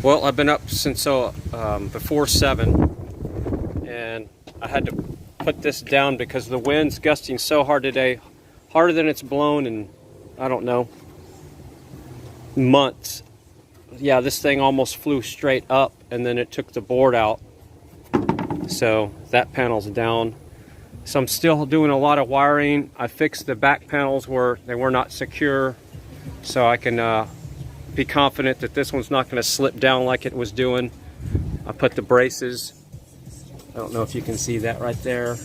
Well, I've been up since before 7, and I had to put this down because the wind's gusting so hard today, harder than it's blown in, I don't know, months. Yeah, this thing almost flew straight up, and then it took the board out. So that panel's down. So I'm still doing a lot of wiring. I fixed the back panels where they were not secure, so I can be confident that this one's not going to slip down like it was doing. I put the braces. I don't know if you can see that right there.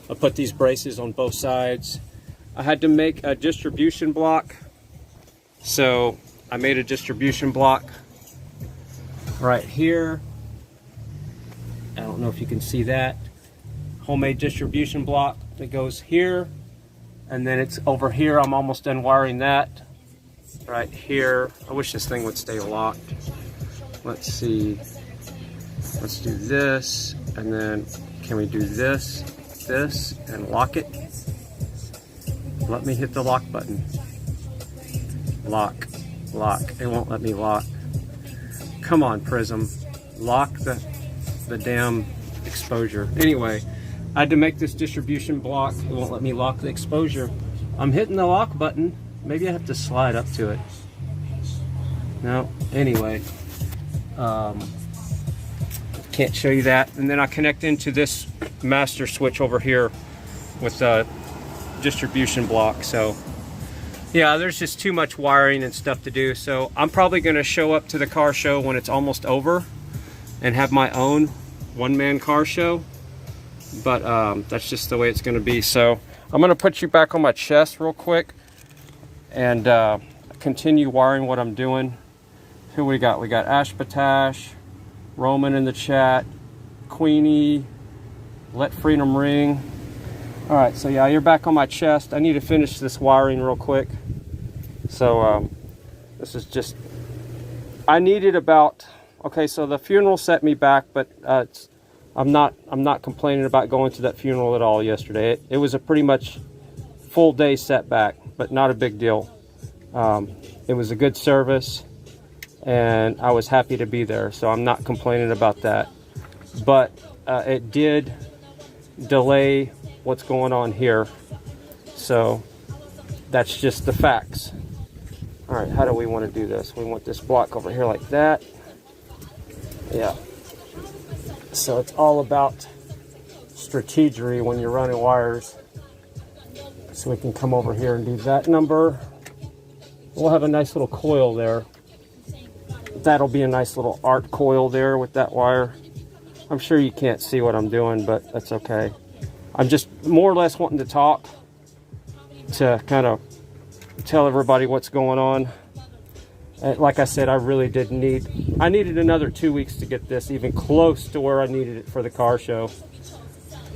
I put these braces on both sides. I had to make a distribution block. So I made a distribution block right here. I don't know if you can see that. Homemade distribution block that goes here. And then it's over here. I'm almost done wiring that. Right here. I wish this thing would stay locked. Let's see. Let's do this, and then can we do this, and lock it? Let me hit the lock button. Lock. It won't let me lock. Come on, Prism. Lock the damn exposure. Anyway, I had to make this distribution block. It won't let me lock the exposure. I'm hitting the lock button. Maybe I have to slide up to it. No, anyway. Can't show you that. And then I connect into this master switch over here with the distribution block. So yeah, there's just too much wiring and stuff to do. So I'm probably going to show up to the car show when it's almost over and have my own one-man car show. But that's just the way it's going to be. So I'm going to put you back on my chest real quick and continue wiring what I'm doing. Who we got? We got Ashpatash, Roman in the chat, Queenie, Let Freedom Ring. All right, so yeah, you're back on my chest. I need to finish this wiring real quick. So this is just, I needed about, okay, so the funeral set me back, but I'm not complaining about going to that funeral at all yesterday. It was a pretty much full day setback, but not a big deal. It was a good service, and I was happy to be there, so I'm not complaining about that. But it did delay what's going on here, so that's just the facts. All right, how do we want to do this? We want this block over here like that. Yeah. So it's all about strategery when you're running wires. So we can come over here and do that number. We'll have a nice little coil there. That'll be a nice little art coil there with that wire. I'm sure you can't see what I'm doing, but that's okay. I'm just more or less wanting to talk to kind of tell everybody what's going on. And like I said, I really did I needed another 2 weeks to get this even close to where I needed it for the car show.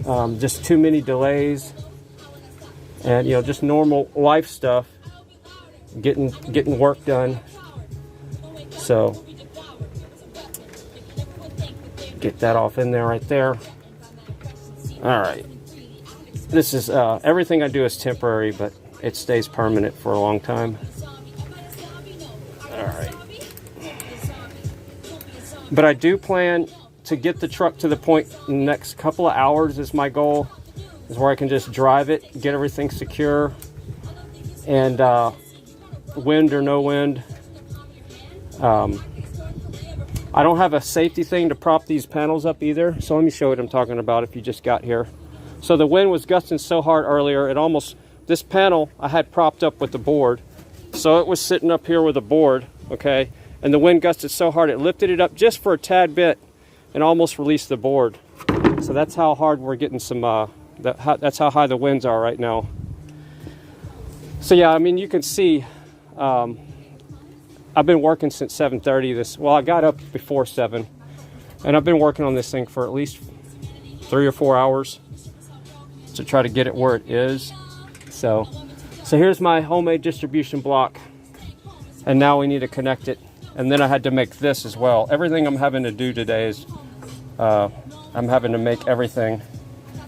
Just too many delays, and just normal life stuff, getting work done. So get that off in there right there. All right, this is everything I do is temporary, but it stays permanent for a long time. All right, but I do plan to get the truck to the point in the next couple of hours is my goal, is where I can just drive it, get everything secure, and wind or no wind. I don't have a safety thing to prop these panels up either, so let me show you what I'm talking about if you just got here. So the wind was gusting so hard earlier, it almost, this panel I had propped up with the board, so it was sitting up here with a board, okay, and the wind gusted so hard it lifted it up just for a tad bit and almost released the board. So that's how hard we're getting some, that's how high the winds are right now. So yeah, I mean, you can see, I've been working since 7:30 well, I got up before 7, and I've been working on this thing for at least 3 or 4 hours to try to get it where it is. So here's my homemade distribution block, and now we need to connect it. And then I had to make this as well. Everything I'm having to do today is, I'm having to make everything.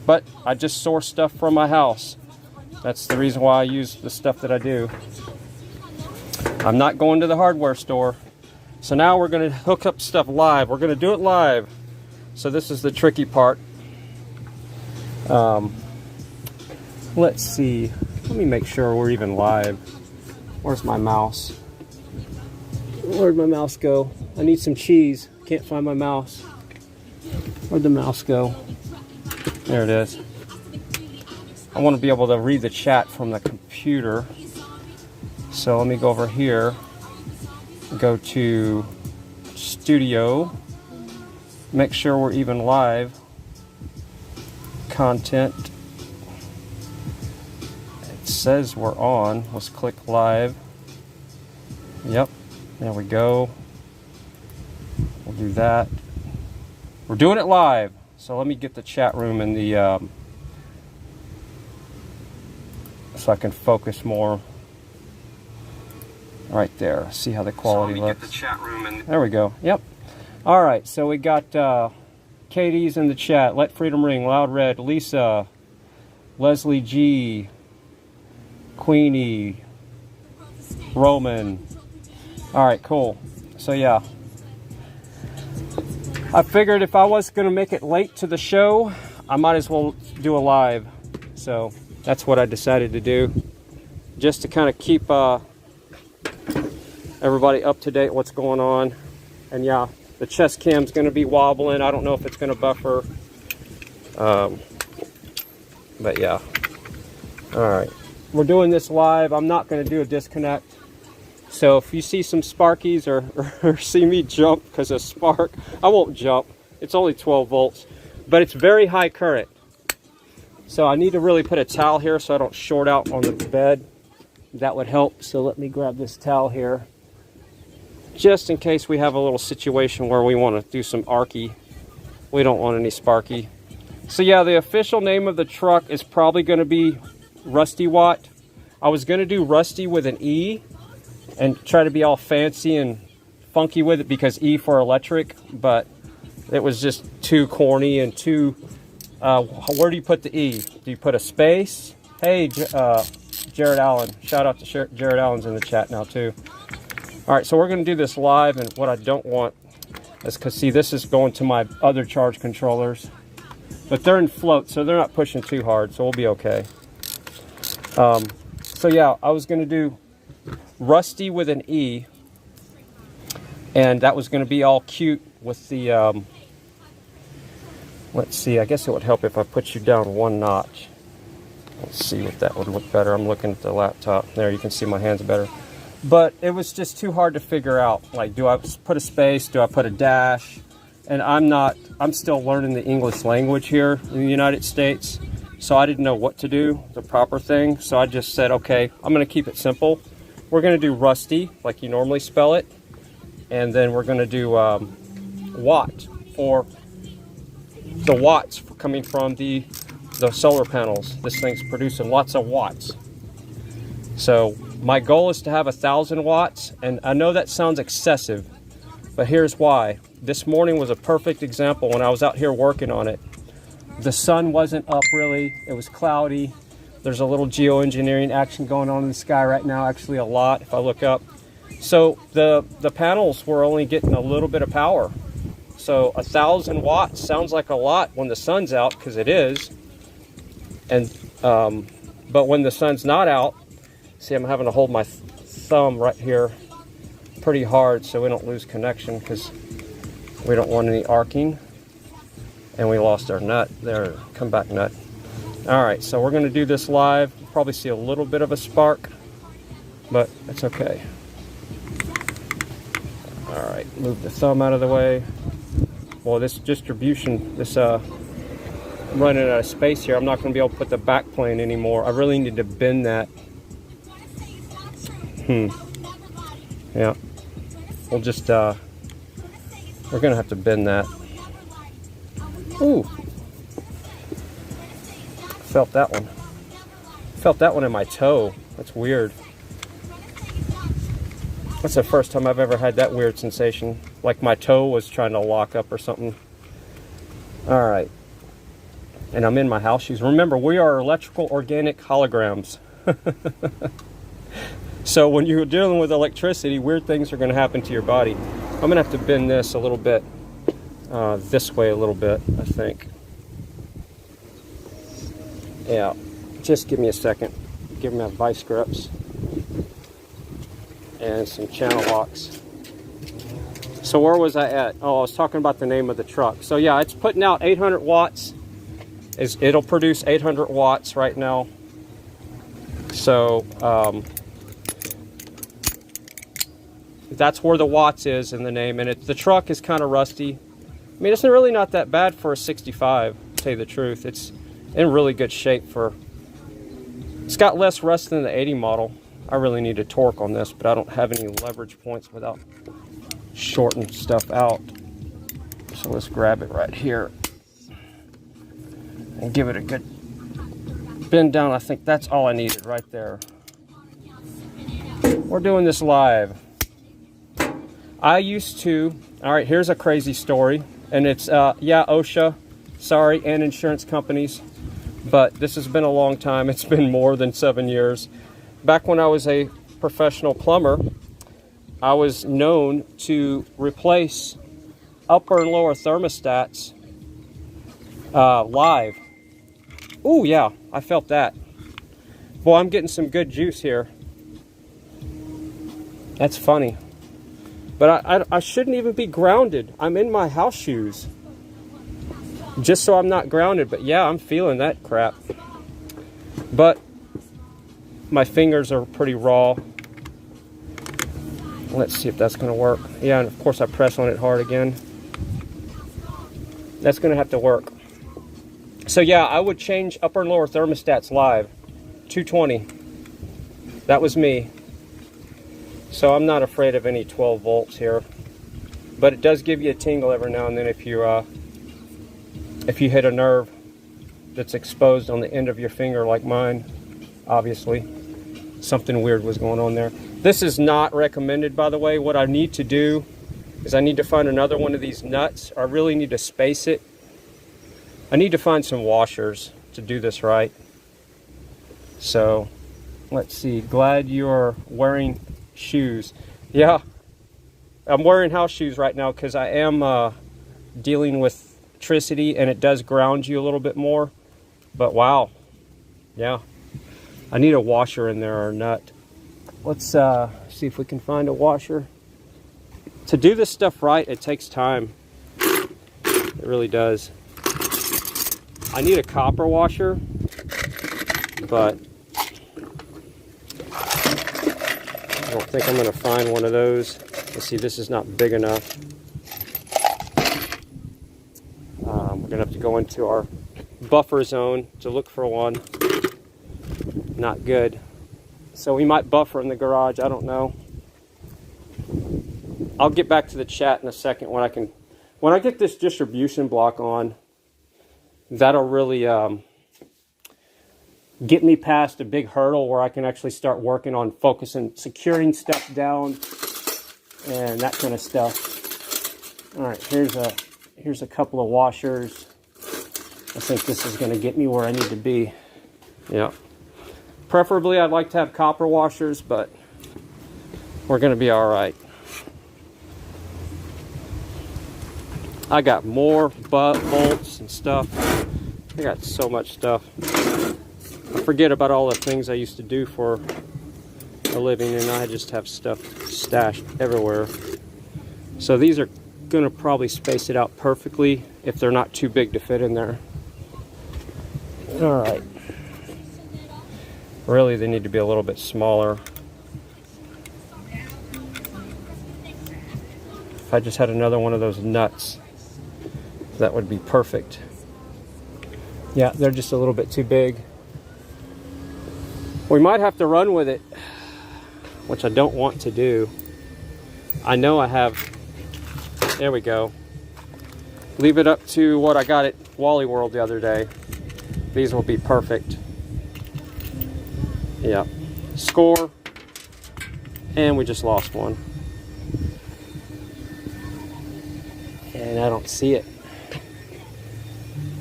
But I just source stuff from my house. That's the reason why I use the stuff that I do. I'm not going to the hardware store. So now we're going to hook up stuff live. We're going to do it live. So this is the tricky part. Let's see. Let me make sure we're even live. Where's my mouse? Where'd my mouse go? I need some cheese. Can't find my mouse. Where'd the mouse go? There it is. I want to be able to read the chat from the computer. So let me go over here. Go to studio. Make sure we're even live. Content. It says we're on. Let's click live. Yep. There we go. We'll do that. We're doing it live. So let me get the chat room in the so I can focus more. Right there. See how the quality looks. Get the chat room in. There we go. Yep. All right. So we got Katie's in the chat. Let Freedom Ring. Loud Red. Lisa. Leslie G. Queenie. Roman. All right. Cool. So yeah. I figured if I was going to make it late to the show, I might as well do a live. So that's what I decided to do. Just to kind of keep everybody up to date what's going on. And yeah, the chest cam's going to be wobbling. I don't know if it's going to buffer. But yeah. All right. We're doing this live. I'm not going to do a disconnect. So if you see some sparkies or see me jump because of spark, I won't jump. It's only 12 volts, but it's very high current. So I need to really put a towel here so I don't short out on the bed. That would help. So let me grab this towel here. Just in case we have a little situation where we want to do some arky. We don't want any sparky. So yeah, the official name of the truck is probably going to be Rusty Watt. I was going to do Rusty with an E and try to be all fancy and funky with it because E for electric, but it was just too corny and too... where do you put the E? Do you put a space? Hey, Jared Allen. Shout out to Jared Allen's in the chat now too. All right, so we're going to do this live, and what I don't want is, because see, this is going to my other charge controllers, but they're in float, so they're not pushing too hard, so we'll be okay. So yeah, I was going to do Rusty with an E, and that was going to be all cute with the, let's see, I guess it would help if I put you down one notch. Let's see if that would look better. I'm looking at the laptop. There, you can see my hands better. But it was just too hard to figure out. Like, do I put a space? Do I put a dash? And I'm still learning the English language here in the United States. So I didn't know what to do, the proper thing. So I just said, okay, I'm going to keep it simple. We're going to do Rusty, like you normally spell it. And then we're going to do Watt, or the watts coming from the solar panels. This thing's producing lots of watts. So my goal is to have 1,000 watts, and I know that sounds excessive, but here's why. This morning was a perfect example when I was out here working on it. The sun wasn't up really, it was cloudy. There's a little geoengineering action going on in the sky right now, actually a lot if I look up. So the panels were only getting a little bit of power. So 1,000 watts sounds like a lot when the sun's out, because it is. And but when the sun's not out, see, I'm having to hold my thumb right here pretty hard so we don't lose connection, because we don't want any arcing. And we lost our nut there, come back nut. All right, so we're going to do this live. You'll probably see a little bit of a spark, but it's okay. All right, move the thumb out of the way. Well, this distribution, I'm running out of space here. I'm not going to be able to put the back plane anymore. I really need to bend that. Yeah. We'll just, we're going to have to bend that. Ooh. Felt that one. Felt that one in my toe. That's weird. That's the first time I've ever had that weird sensation. Like my toe was trying to lock up or something. All right. And I'm in my house shoes. Remember, we are electrical organic holograms. So when you're dealing with electricity, weird things are going to happen to your body. I'm gonna have to bend this a little bit, this way a little bit, I think. Yeah, just give me a second. Give me my vice grips and some channel locks. So where was I at? Oh, I was talking about the name of the truck. So yeah, it's putting out 800 watts. It'll produce 800 watts right now. So that's where the watts is in the name. And the truck is kind of rusty. I mean, it's really not that bad for a 65, to tell you the truth. It's in really good shape for... It's got less rust than the 80 model. I really need a torque on this, but I don't have any leverage points without shortening stuff out. So let's grab it right here and give it a good bend down. I think that's all I needed right there. We're doing this live. I used to... All right, here's a crazy story. And it's, yeah, OSHA, sorry, and insurance companies. But this has been a long time. It's been more than 7 years. Back when I was a professional plumber, I was known to replace upper and lower thermostats live. Oh yeah, I felt that. Boy, I'm getting some good juice here. That's funny. But I shouldn't even be grounded. I'm in my house shoes. Just so I'm not grounded. But yeah, I'm feeling that crap. But my fingers are pretty raw. Let's see if that's going to work. Yeah, and of course I press on it hard again. That's going to have to work. So yeah, I would change upper and lower thermostats live. 220. That was me. So I'm not afraid of any 12 volts here. But it does give you a tingle every now and then if you hit a nerve that's exposed on the end of your finger like mine. Obviously, something weird was going on there. This is not recommended, by the way. What I need to do is I need to find another one of these nuts. I really need to space it. I need to find some washers to do this right. So, let's see. Glad you're wearing shoes. Yeah, I'm wearing house shoes right now because I am dealing with electricity and it does ground you a little bit more. But wow, yeah. I need a washer in there or a nut. Let's see if we can find a washer. To do this stuff right, it takes time. It really does. I need a copper washer, but I don't think I'm going to find one of those. Let's see, this is not big enough. We're going to have to go into our buffer zone to look for one. Not good. So we might buffer in the garage, I don't know. I'll get back to the chat in a second when I get this distribution block on. That'll really get me past a big hurdle where I can actually start working on focusing, securing stuff down and that kind of stuff. All right, here's a couple of washers. I think this is going to get me where I need to be. Yeah. Preferably, I'd like to have copper washers, but we're going to be all right. I got more bolts and stuff. I got so much stuff. I forget about all the things I used to do for a living, and I just have stuff stashed everywhere. So these are going to probably space it out perfectly if they're not too big to fit in there. All right. Really, they need to be a little bit smaller. If I just had another one of those nuts, that would be perfect. Yeah, they're just a little bit too big. We might have to run with it, which I don't want to do. I know I have, there we go. Leave it up to what I got at Wally World the other day. These will be perfect. Yeah, score, and we just lost one. And I don't see it.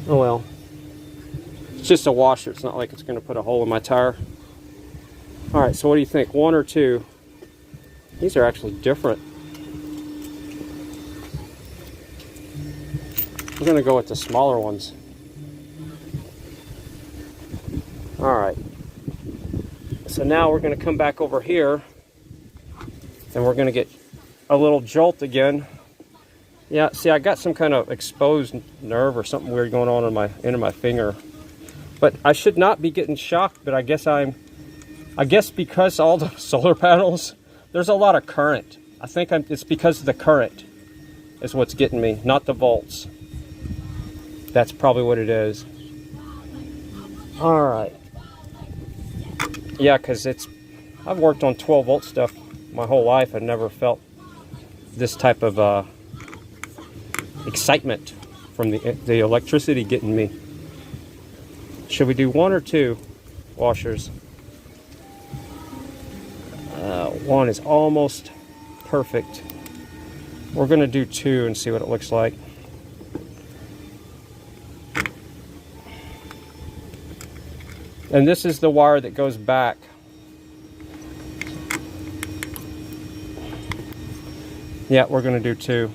Oh well. It's just a washer, it's not like it's going to put a hole in my tire. Alright, so what do you think? One or two? These are actually different. We're gonna go with the smaller ones. All right. So now we're gonna come back over here and we're gonna get a little jolt again. Yeah, see, I got some kind of exposed nerve or something weird going on in my end of my finger. But I should not be getting shocked, but I guess because all the solar panels, there's a lot of current. I think it's because of the current is what's getting me, not the volts. That's probably what it is. All right. Yeah, because I've worked on 12 volt stuff my whole life. I've never felt this type of excitement from the electricity getting me. Should we do 1 or 2 washers? 1 is almost perfect. We're gonna do 2 and see what it looks like. And this is the wire that goes back. Yeah, we're gonna do 2.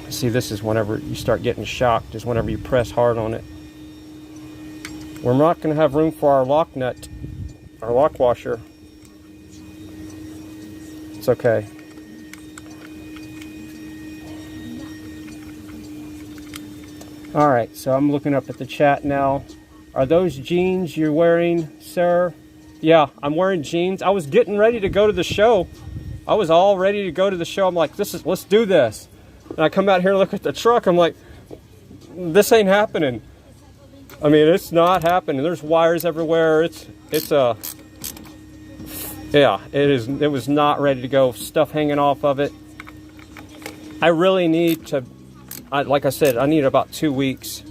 See, this is whenever you start getting shocked, is whenever you press hard on it. We're not gonna have room for our lock nut, our lock washer. It's okay. All right, so I'm looking up at the chat now. Are those jeans you're wearing, sir? Yeah, I'm wearing jeans. I was getting ready to go to the show. I was all ready to go to the show. I'm like, let's do this. And I come out here and look at the truck. I'm like, this ain't happening. I mean, it's not happening. There's wires everywhere. Yeah, it was not ready to go. Stuff hanging off of it. I really need to, like I said, I need about 2 weeks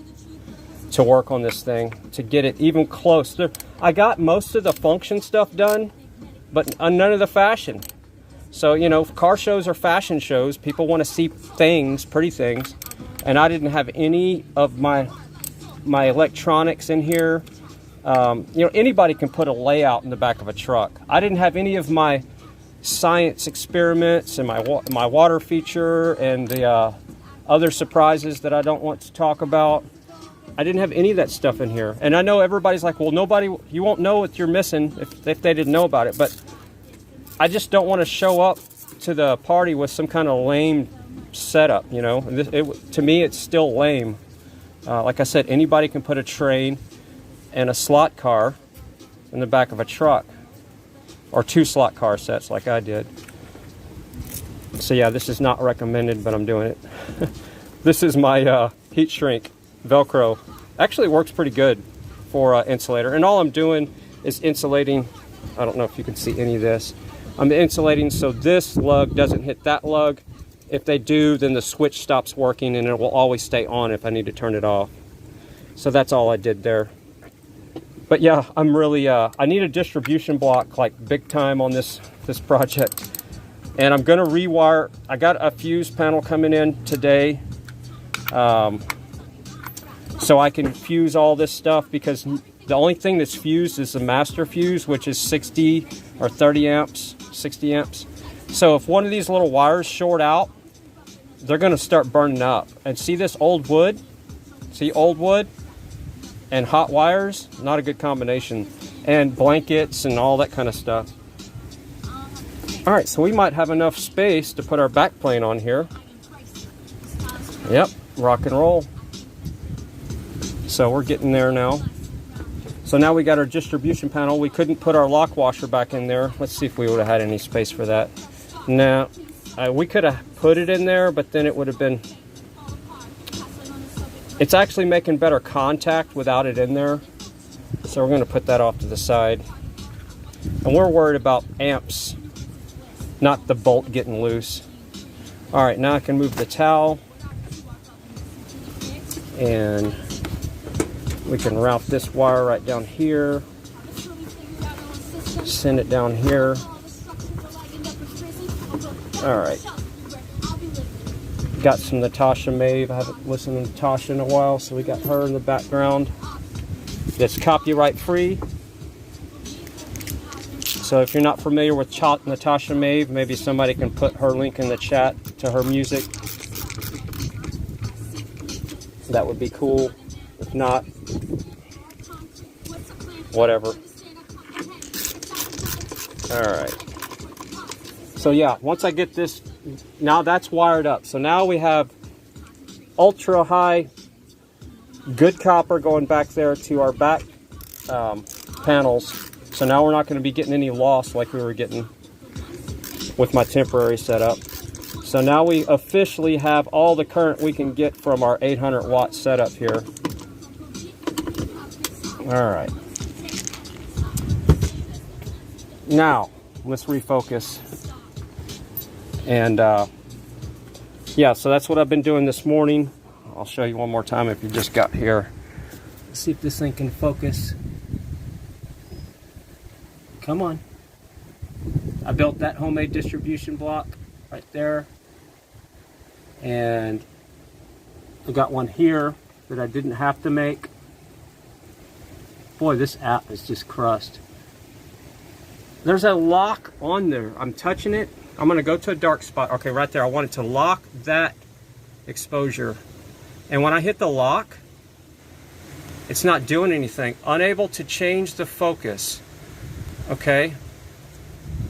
to work on this thing to get it even close. I got most of the function stuff done, but none of the fashion. So, you know, car shows are fashion shows. People want to see things, pretty things. And I didn't have any of my electronics in here. You know, anybody can put a layout in the back of a truck. I didn't have any of my science experiments and my water feature and the other surprises that I don't want to talk about. I didn't have any of that stuff in here. And I know everybody's like, well, you won't know what you're missing if they didn't know about it. But I just don't want to show up to the party with some kind of lame setup, you know. To me, it's still lame. Like I said, anybody can put a train and a slot car in the back of a truck, or 2 slot car sets like I did. So yeah, this is not recommended, but I'm doing it. This is my heat shrink Velcro. Actually works pretty good for insulator, and all I'm doing is insulating. I don't know if you can see any of this. I'm insulating so this lug doesn't hit that lug. If they do, then the switch stops working and it will always stay on if I need to turn it off. So that's all I did there. But yeah, I'm really, I need a distribution block like big time on this project. And I'm gonna rewire, I got a fuse panel coming in today. So I can fuse all this stuff, because the only thing that's fused is the master fuse, which is 60 or 30 amps, 60 amps. So if one of these little wires short out, they're gonna start burning up. And see this old wood? See old wood and hot wires? Not a good combination. And blankets and all that kind of stuff. All right, so we might have enough space to put our back plane on here. Yep, rock and roll. So we're getting there now. So now we got our distribution panel. We couldn't put our lock washer back in there. Let's see if we would have had any space for that. Now, we could have put it in there, but then it would have been... It's actually making better contact without it in there. So we're going to put that off to the side. And we're worried about amps, not the bolt getting loose. All right, now I can move the towel. And we can route this wire right down here. Send it down here. All right. Got some Natasha Maeve. I haven't listened to Natasha in a while, so we got her in the background. That's copyright free. So if you're not familiar with Natasha Maeve, maybe somebody can put her link in the chat to her music. that would be cool. If not, whatever. Alright. So yeah, once I get this, now that's wired up. So now we have ultra high, good copper going back there to our back panels. So now we're not going to be getting any loss like we were getting with my temporary setup. So now we officially have all the current we can get from our 800 watt setup here. Alright. Now, let's refocus. And yeah, so that's what I've been doing this morning. I'll show you one more time if you just got here. Let's see if this thing can focus. Come on. I built that homemade distribution block right there. And I got one here that I didn't have to make. Boy, this app is just crushed. There's a lock on there. I'm touching it. I'm gonna go to a dark spot. Okay, right there. I wanted to lock that exposure. And when I hit the lock, it's not doing anything. Unable to change the focus. Okay.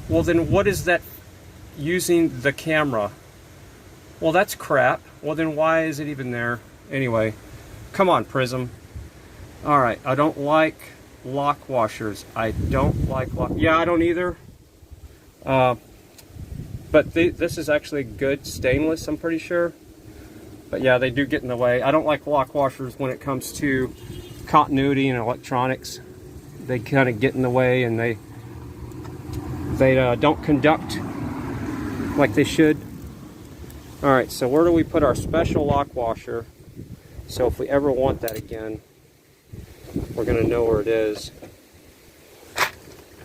Well, then what is that using the camera? Well, that's crap. Well, then why is it even there? Anyway, come on, Prism. All right, I don't like lock washers. I don't like lock. Yeah, I don't either. But this is actually good stainless, I'm pretty sure. But yeah, they do get in the way. I don't like lock washers when it comes to continuity and electronics. They kind of get in the way, and they don't conduct like they should. All right, so where do we put our special lock washer? So if we ever want that again, we're gonna know where it is.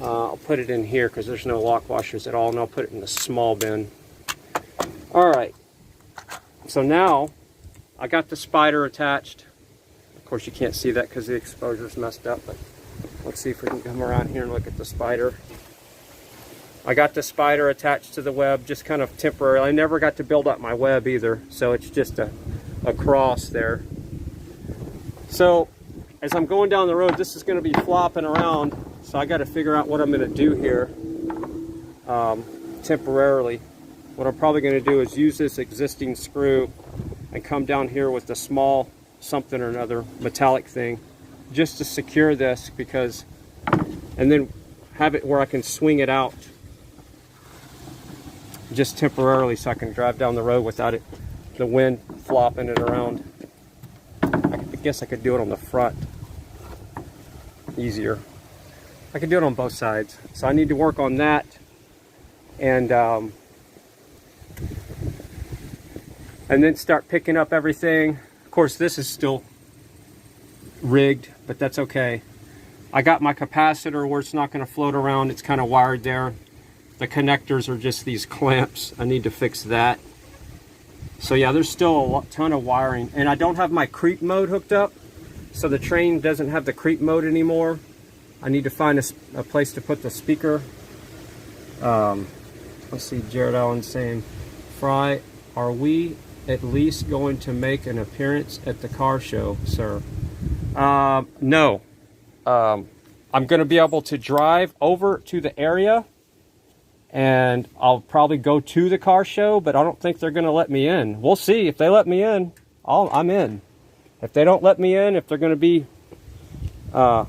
I'll put it in here because there's no lock washers at all, and I'll put it in the small bin. All right, so now I got the spider attached. Of course you can't see that because the exposure's messed up, but let's see if we can come around here and look at the spider. I got the spider attached to the web just kind of temporarily. I never got to build up my web either, so it's just a cross there. So as I'm going down the road, this is going to be flopping around, so I got to figure out what I'm going to do here temporarily. What I'm probably going to do is use this existing screw and come down here with a small something or another metallic thing just to secure this, because, and then have it where I can swing it out just temporarily so I can drive down the road without it, the wind flopping it around. I guess I could do it on the front easier. I could do it on both sides. So I need to work on that, and then start picking up everything. Of course, this is still rigged, but that's okay. I got my capacitor where it's not going to float around. It's kind of wired there. The connectors are just these clamps. I need to fix that. So yeah, there's still a ton of wiring, and I don't have my creep mode hooked up, so the train doesn't have the creep mode anymore. I need to find a place to put the speaker. Let's see, Jared Allen saying, Fry, are we at least going to make an appearance at the car show, sir? No. I'm going to be able to drive over to the area, and I'll probably go to the car show, but I don't think they're going to let me in. We'll see. If they let me in, I'm in. If they don't let me in, if they're going to be not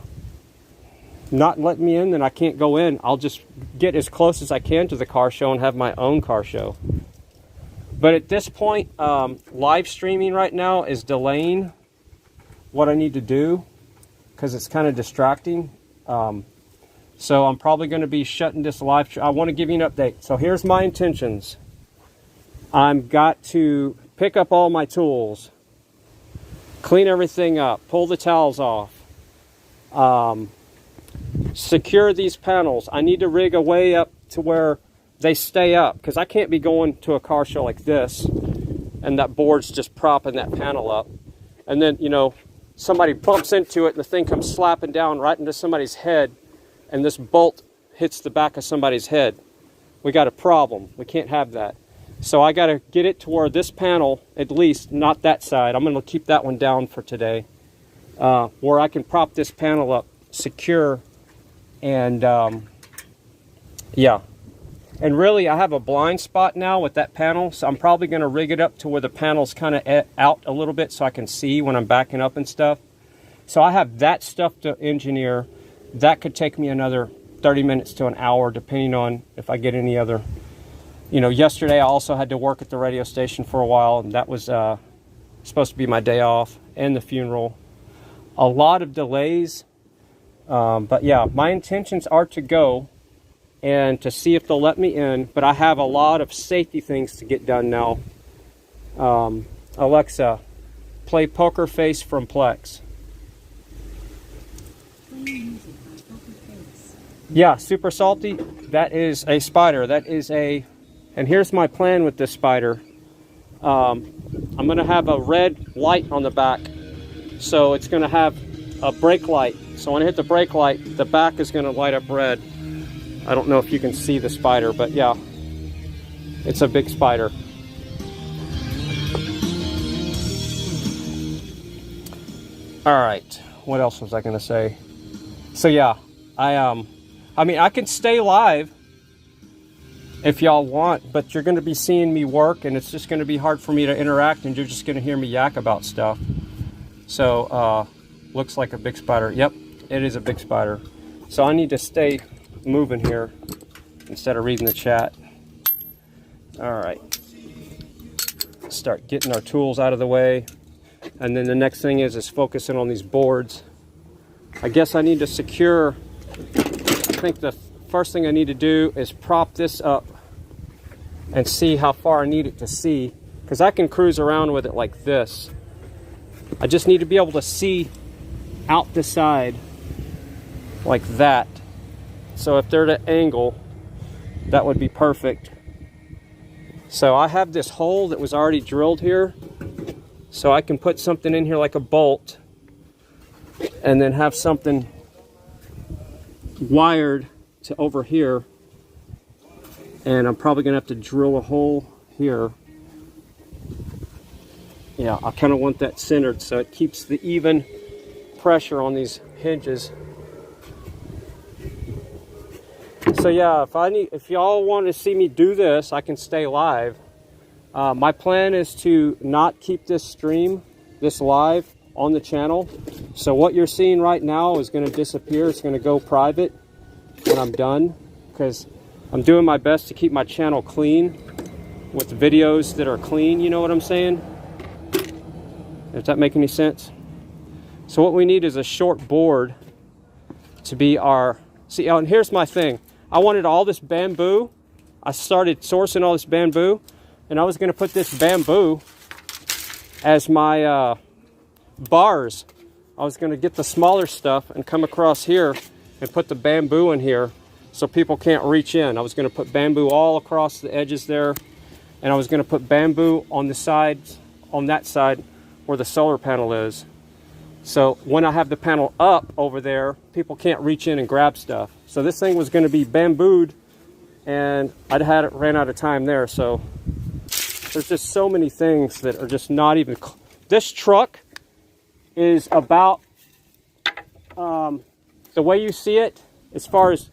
letting me in, then I can't go in. I'll just get as close as I can to the car show and have my own car show. But at this point, live streaming right now is delaying what I need to do because it's kind of distracting. So I'm probably going to be shutting this live. I want to give you an update. So here's my intentions. I've got to pick up all my tools, clean everything up, pull the towels off, secure these panels. I need to rig a way up to where they stay up, because I can't be going to a car show like this and that board's just propping that panel up. And then, you know, somebody bumps into it and the thing comes slapping down right into somebody's head, and this bolt hits the back of somebody's head. We got a problem. We can't have that. So I got to get it to where this panel, at least, not that side, I'm going to keep that one down for today, where I can prop this panel up secure. And yeah, and really I have a blind spot now with that panel, so I'm probably going to rig it up to where the panel's kind of out a little bit so I can see when I'm backing up and stuff. So I have that stuff to engineer. That could take me another 30 minutes to an hour, depending on if I get any other. You know, yesterday I also had to work at the radio station for a while, and that was supposed to be my day off, and the funeral. A lot of delays, but yeah, my intentions are to go and to see if they'll let me in, but I have a lot of safety things to get done now. Alexa, play Poker Face from Plex. Yeah, Super Salty, that is a spider. That is a, and here's my plan with this spider. I'm going to have a red light on the back. So it's going to have a brake light. So when I hit the brake light, the back is going to light up red. I don't know if you can see the spider, but yeah, it's a big spider. All right, what else was I going to say? So yeah, I mean, I can stay live if y'all want, but you're going to be seeing me work, and it's just going to be hard for me to interact, and you're just going to hear me yak about stuff. So, looks like a big spider. Yep, it is a big spider. So I need to stay moving here instead of reading the chat. All right. Start getting our tools out of the way. And then the next thing is focusing on these boards. I guess I need to secure, I think the first thing I need to do is prop this up and see how far I need it to see, because I can cruise around with it like this. I just need to be able to see out the side like that. So if they're at an angle, that would be perfect. So I have this hole that was already drilled here, so I can put something in here like a bolt and then have something wired to over here. And I'm probably gonna have to drill a hole here. Yeah, I kind of want that centered so it keeps the even pressure on these hinges. So yeah, if y'all want to see me do this, I can stay live. My plan is to not keep this stream, this live, on the channel. So what you're seeing right now is going to disappear. It's going to go private when I'm done, because I'm doing my best to keep my channel clean with videos that are clean, you know what I'm saying? Does that make any sense? So what we need is a short board to be our, see, and here's my thing. I wanted all this bamboo. I started sourcing all this bamboo, and I was going to put this bamboo as my bars. I was going to get the smaller stuff and come across here and put the bamboo in here so people can't reach in. I was going to put bamboo all across the edges there, and I was going to put bamboo on the sides, on that side where the solar panel is. So when I have the panel up over there, people can't reach in and grab stuff. So this thing was going to be bambooed, and ran out of time there. So there's just so many things that are just not even. This truck is about the way you see it. As far as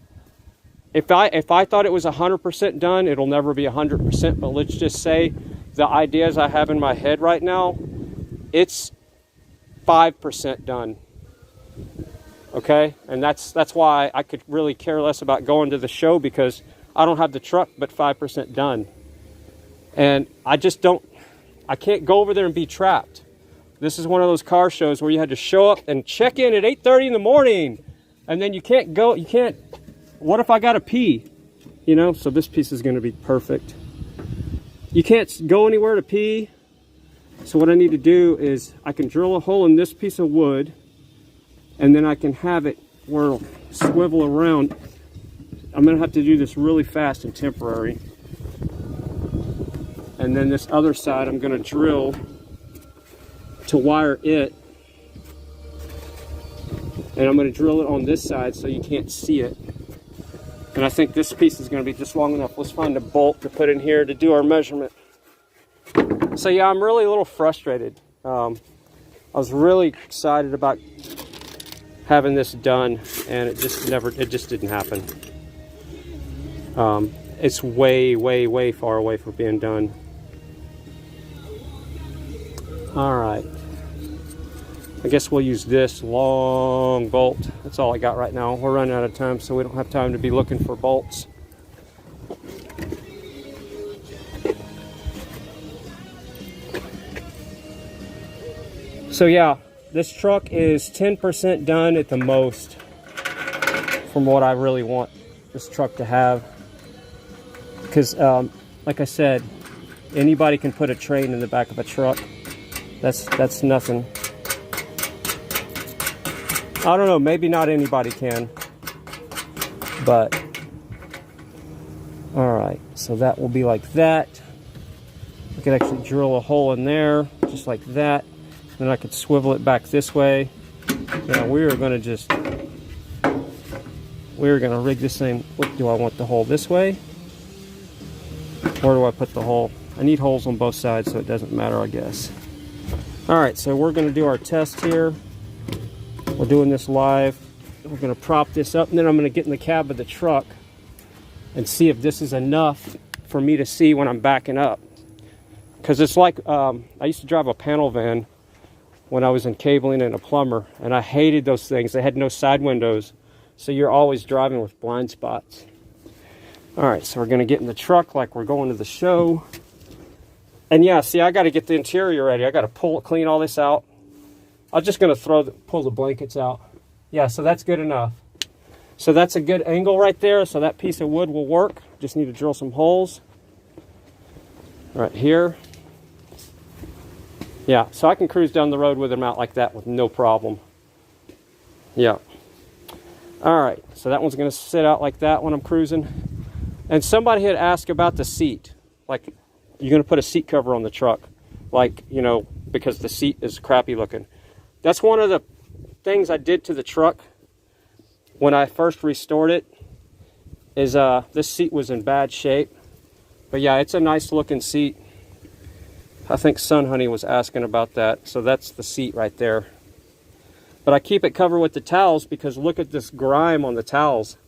if I thought it was 100% done, it'll never be 100%. But let's just say the ideas I have in my head right now, it's 5% done. Okay, and that's why I could really care less about going to the show, because I don't have the truck but 5% done, and I can't go over there and be trapped. This is one of those car shows where you had to show up and check in at 8:30 in the morning, and then you can't go. You can't. What if I gotta pee? You know. So this piece is going to be perfect. You can't go anywhere to pee. So what I need to do is I can drill a hole in this piece of wood, and then I can have it where it'll swivel around. I'm going to have to do this really fast and temporary. And then this other side I'm going to drill to wire it. And I'm going to drill it on this side so you can't see it. And I think this piece is going to be just long enough. Let's find a bolt to put in here to do our measurement. So yeah, I'm really a little frustrated. I was really excited about having this done, and it just didn't happen. It's way far away from being done. All right. I guess we'll use this long bolt. That's all I got right now. We're running out of time, so we don't have time to be looking for bolts. So yeah, this truck is 10% done at the most from what I really want this truck to have. Because, like I said, anybody can put a train in the back of a truck. That's nothing. I don't know, maybe not anybody can, but all right, so that will be like that. I could actually drill a hole in there, just like that. Then I could swivel it back this way. Now we're gonna rig this thing. What do I want the hole this way? Where do I put the hole? I need holes on both sides, so it doesn't matter, I guess. All right, so we're gonna do our test here. We're doing this live. We're gonna prop this up, and then I'm gonna get in the cab of the truck and see if this is enough for me to see when I'm backing up. Because it's like, I used to drive a panel van when I was in cabling and a plumber, and I hated those things. They had no side windows, so you're always driving with blind spots. All right, so we're gonna get in the truck like we're going to the show. And yeah, see, I gotta get the interior ready. I gotta clean all this out. I'm just gonna pull the blankets out. Yeah, so that's good enough. So that's a good angle right there, so that piece of wood will work. Just need to drill some holes right here. Yeah, so I can cruise down the road with them out like that with no problem. Yeah. All right, so that one's gonna sit out like that when I'm cruising. And somebody had asked about the seat. Like, you're gonna put a seat cover on the truck. Like, you know, because the seat is crappy looking. That's one of the things I did to the truck when I first restored it, is this seat was in bad shape. But yeah, it's a nice looking seat. I think Sun Honey was asking about that. So that's the seat right there. But I keep it covered with the towels because look at this grime on the towels.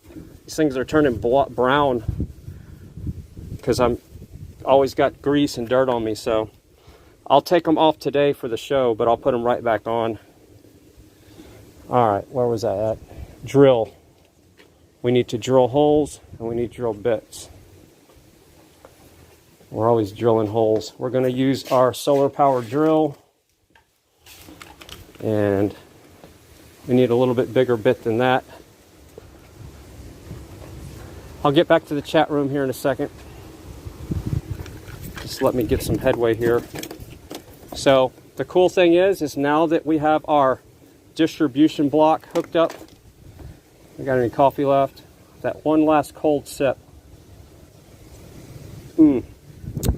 These things are turning brown because I'm always got grease and dirt on me. So I'll take them off today for the show, but I'll put them right back on. All right, where was I at? Drill. We need to drill holes and we need to drill bits. We're always drilling holes. We're going to use our solar power drill, and we need a little bit bigger bit than that. I'll get back to the chat room here in a second. Just let me get some headway here. So the cool thing is now that we have our distribution block hooked up, I got any coffee left? That one last cold sip.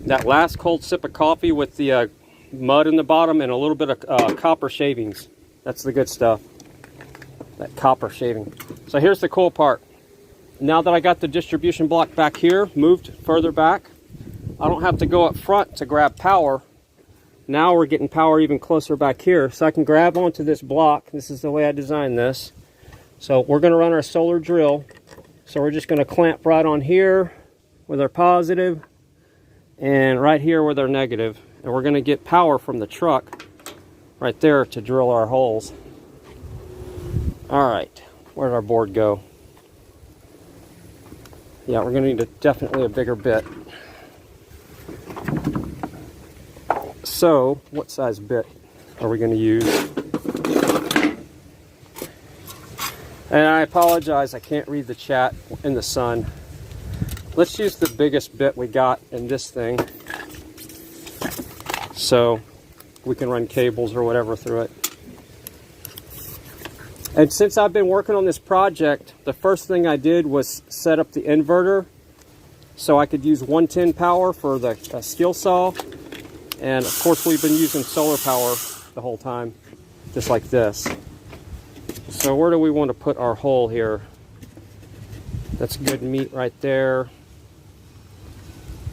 That last cold sip of coffee with the mud in the bottom and a little bit of copper shavings. That's the good stuff. That copper shaving. So here's the cool part. Now that I got the distribution block back here, moved further back, I don't have to go up front to grab power. Now we're getting power even closer back here. So I can grab onto this block. This is the way I designed this. So we're going to run our solar drill. So we're just going to clamp right on here with our positive and right here with our negative. And we're going to get power from the truck right there to drill our holes. All right, where'd our board go? Yeah, we're going to need definitely a bigger bit. So, what size bit are we going to use? And I apologize, I can't read the chat in the sun. Let's use the biggest bit we got in this thing, so we can run cables or whatever through it. And since I've been working on this project, the first thing I did was set up the inverter so I could use 110 power for the skill saw. And of course we've been using solar power the whole time, just like this. So where do we want to put our hole here? That's good meat right there.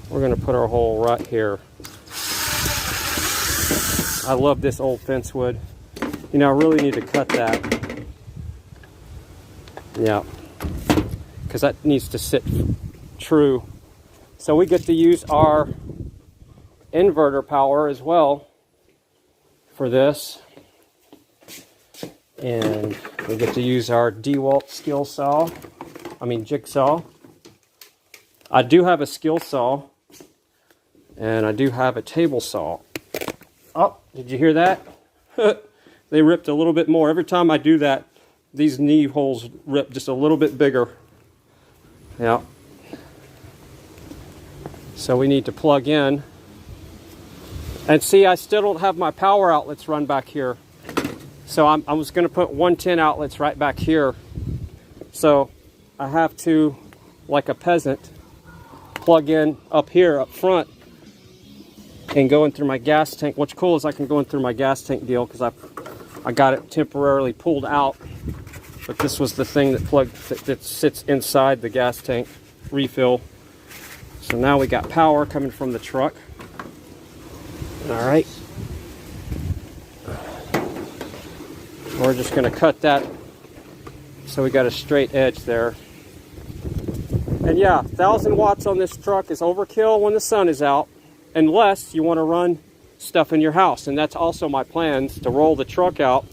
We're going to put our hole right here. I love this old fence wood. You know, I really need to cut that. Yeah, because that needs to sit true. So we get to use our inverter power as well for this. And we get to use our DeWalt jigsaw. I do have a skill saw, and I do have a table saw. Oh, did you hear that? They ripped a little bit more. Every time I do that, these knee holes rip just a little bit bigger. Yeah. So we need to plug in. And see, I still don't have my power outlets run back here. So I was going to put 110 outlets right back here. So I have to, like a peasant, plug in up here, up front, and go in through my gas tank. What's cool is I can go in through my gas tank deal because I got it temporarily pulled out. But this was the thing that sits inside the gas tank refill. So now we got power coming from the truck. All right. We're just going to cut that so we got a straight edge there. And yeah, 1,000 watts on this truck is overkill when the sun is out, unless you want to run stuff in your house. And that's also my plans, to roll the truck out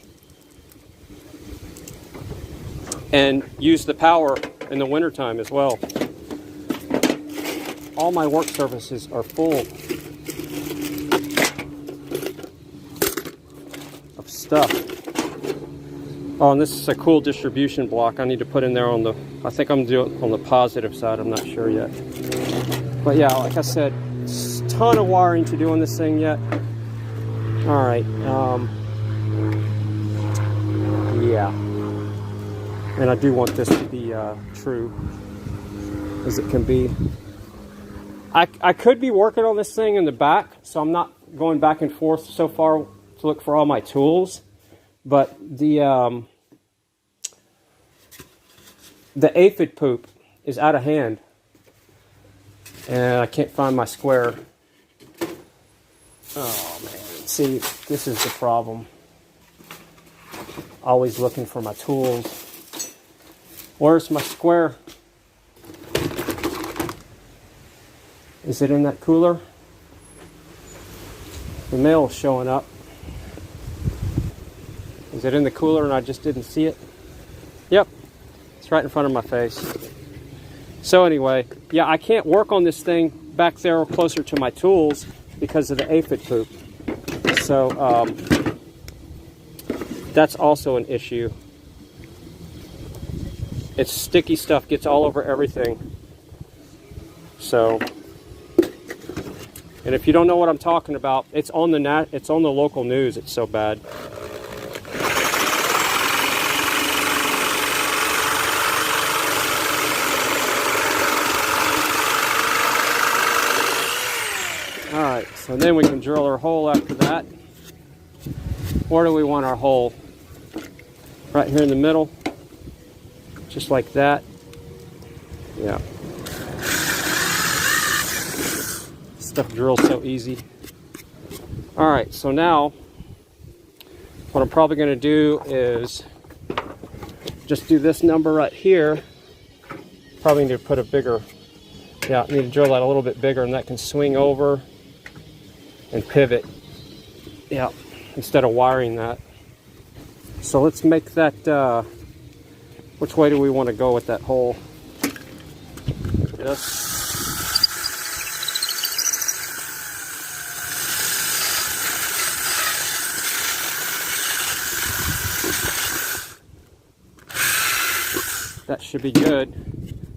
and use the power in the wintertime as well. All my work surfaces are full of stuff. Oh, and this is a cool distribution block I need to put in there on the, I think I'm doing it on the positive side, I'm not sure yet. But yeah, like I said, it's a ton of wiring to do on this thing yet. All right, yeah. And I do want this to be true as it can be. I could be working on this thing in the back, so I'm not going back and forth so far to look for all my tools. But the aphid poop is out of hand, and I can't find my square. Oh man, see, this is the problem. Always looking for my tools. Where's my square? Is it in that cooler? The mail's showing up. Is it in the cooler and I just didn't see it? Yep, it's right in front of my face. So anyway, yeah, I can't work on this thing back there closer to my tools because of the aphid poop. So that's also an issue. It's sticky stuff, gets all over everything. So, and if you don't know what I'm talking about, it's on the local news. It's so bad. All right, so then we can drill our hole after that. Where do we want our hole? Right here in the middle, just like that. Yeah. Stuff drills so easy. All right, so now what I'm probably going to do is just do this number right here. Probably need to put a bigger, yeah, I need to drill that a little bit bigger, and that can swing over and pivot. Yeah, instead of wiring that. So let's make that, which way do we want to go with that hole? This. That should be good.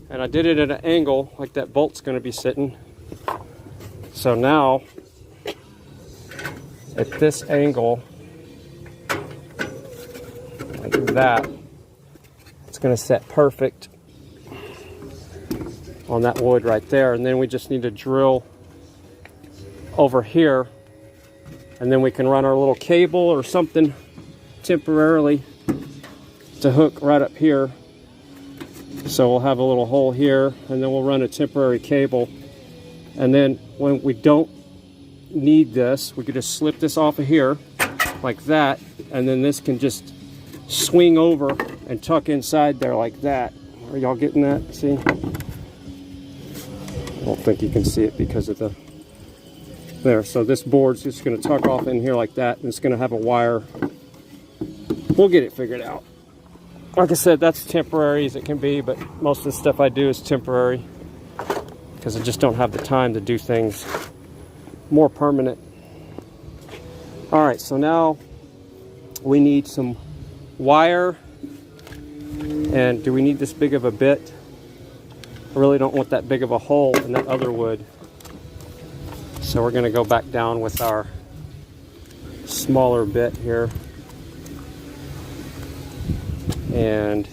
And I did it at an angle like that bolt's going to be sitting. So now, at this angle, like that, it's going to set perfect on that wood right there. And then we just need to drill over here, and then we can run our little cable or something temporarily to hook right up here. So we'll have a little hole here, and then we'll run a temporary cable. And then when we don't need this, we could just slip this off of here like that, and then this can just swing over and tuck inside there like that. Are y'all getting that? See? I don't think you can see it because of the there. So this board's just going to tuck off in here like that, and it's going to have a wire. We'll get it figured out. Like I said, that's temporary as it can be, but most of the stuff I do is temporary because I just don't have the time to do things more permanent. All right, so now we need some wire. And do we need this big of a bit? I really don't want that big of a hole in that other wood. So we're going to go back down with our smaller bit here. And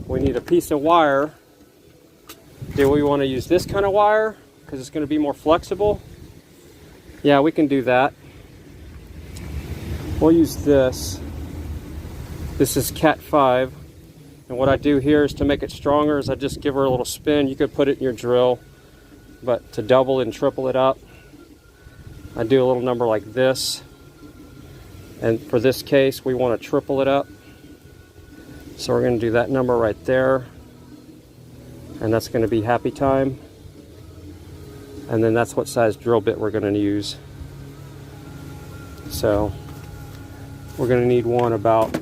we need a piece of wire. Do we want to use this kind of wire because it's going to be more flexible? Yeah, we can do that. We'll use this. This is Cat 5. And what I do here is to make it stronger is I just give her a little spin. You could put it in your drill, but to double and triple it up, I do a little number like this. And for this case, we want to triple it up. So we're going to do that number right there. And that's going to be happy time. And then that's what size drill bit we're going to use. So we're going to need one about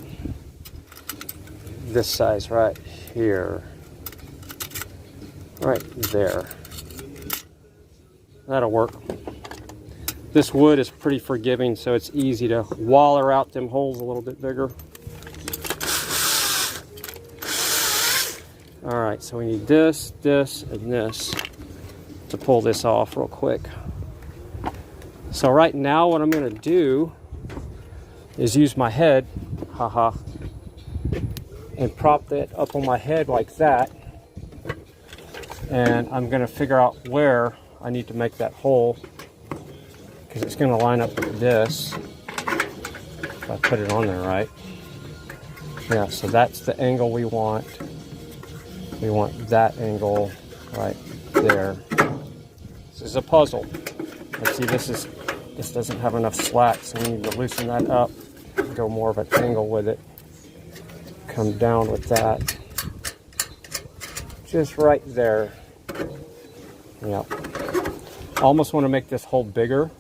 this size right here. Right there. That'll work. This wood is pretty forgiving, so it's easy to waller out them holes a little bit bigger. All right, so we need this, this, and this to pull this off real quick. So right now what I'm going to do is use my head, and prop that up on my head like that. And I'm going to figure out where I need to make that hole, because it's going to line up with this if I put it on there right. Yeah, so that's the angle we want. We want that angle right there. This is a puzzle. Let's see, this doesn't have enough slack, so we need to loosen that up, go more of an angle with it. Come down with that. Just right there. Yep. I almost want to make this hole bigger.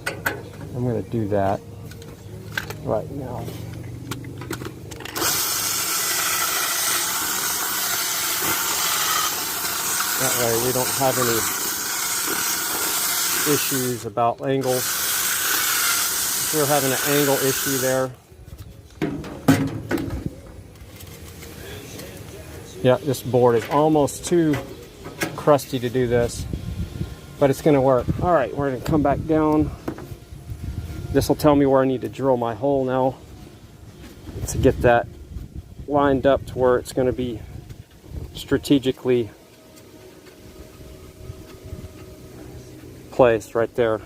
I'm going to do that right now. That way we don't have any issues about angles. If we're having an angle issue there. Yeah, this board is almost too crusty to do this, but it's going to work. All right, we're going to come back down. This will tell me where I need to drill my hole now to get that lined up to where it's going to be strategically placed right there.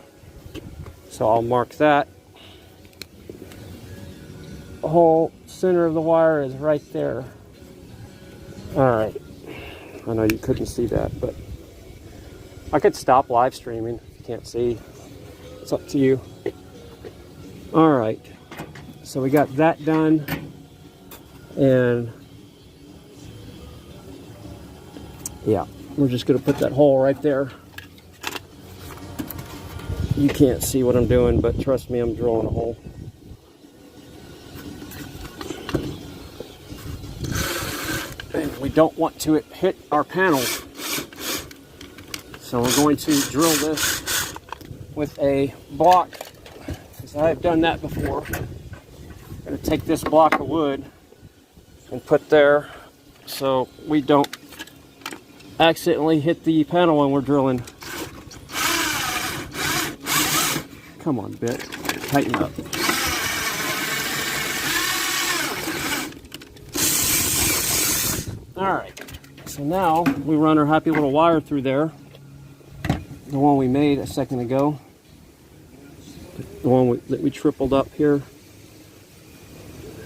So I'll mark that. The whole center of the wire is right there. All right. I know you couldn't see that, but I could stop live streaming if you can't see. It's up to you. All right. So we got that done. And yeah, we're just going to put that hole right there. You can't see what I'm doing, but trust me, I'm drilling a hole. And we don't want to hit our panel. So we're going to drill this with a block, because I have done that before. I'm going to take this block of wood and put there so we don't accidentally hit the panel when we're drilling. Come on, bit. Tighten up. Alright, so now we run our happy little wire through there. The one we made a second ago. The one that we tripled up here.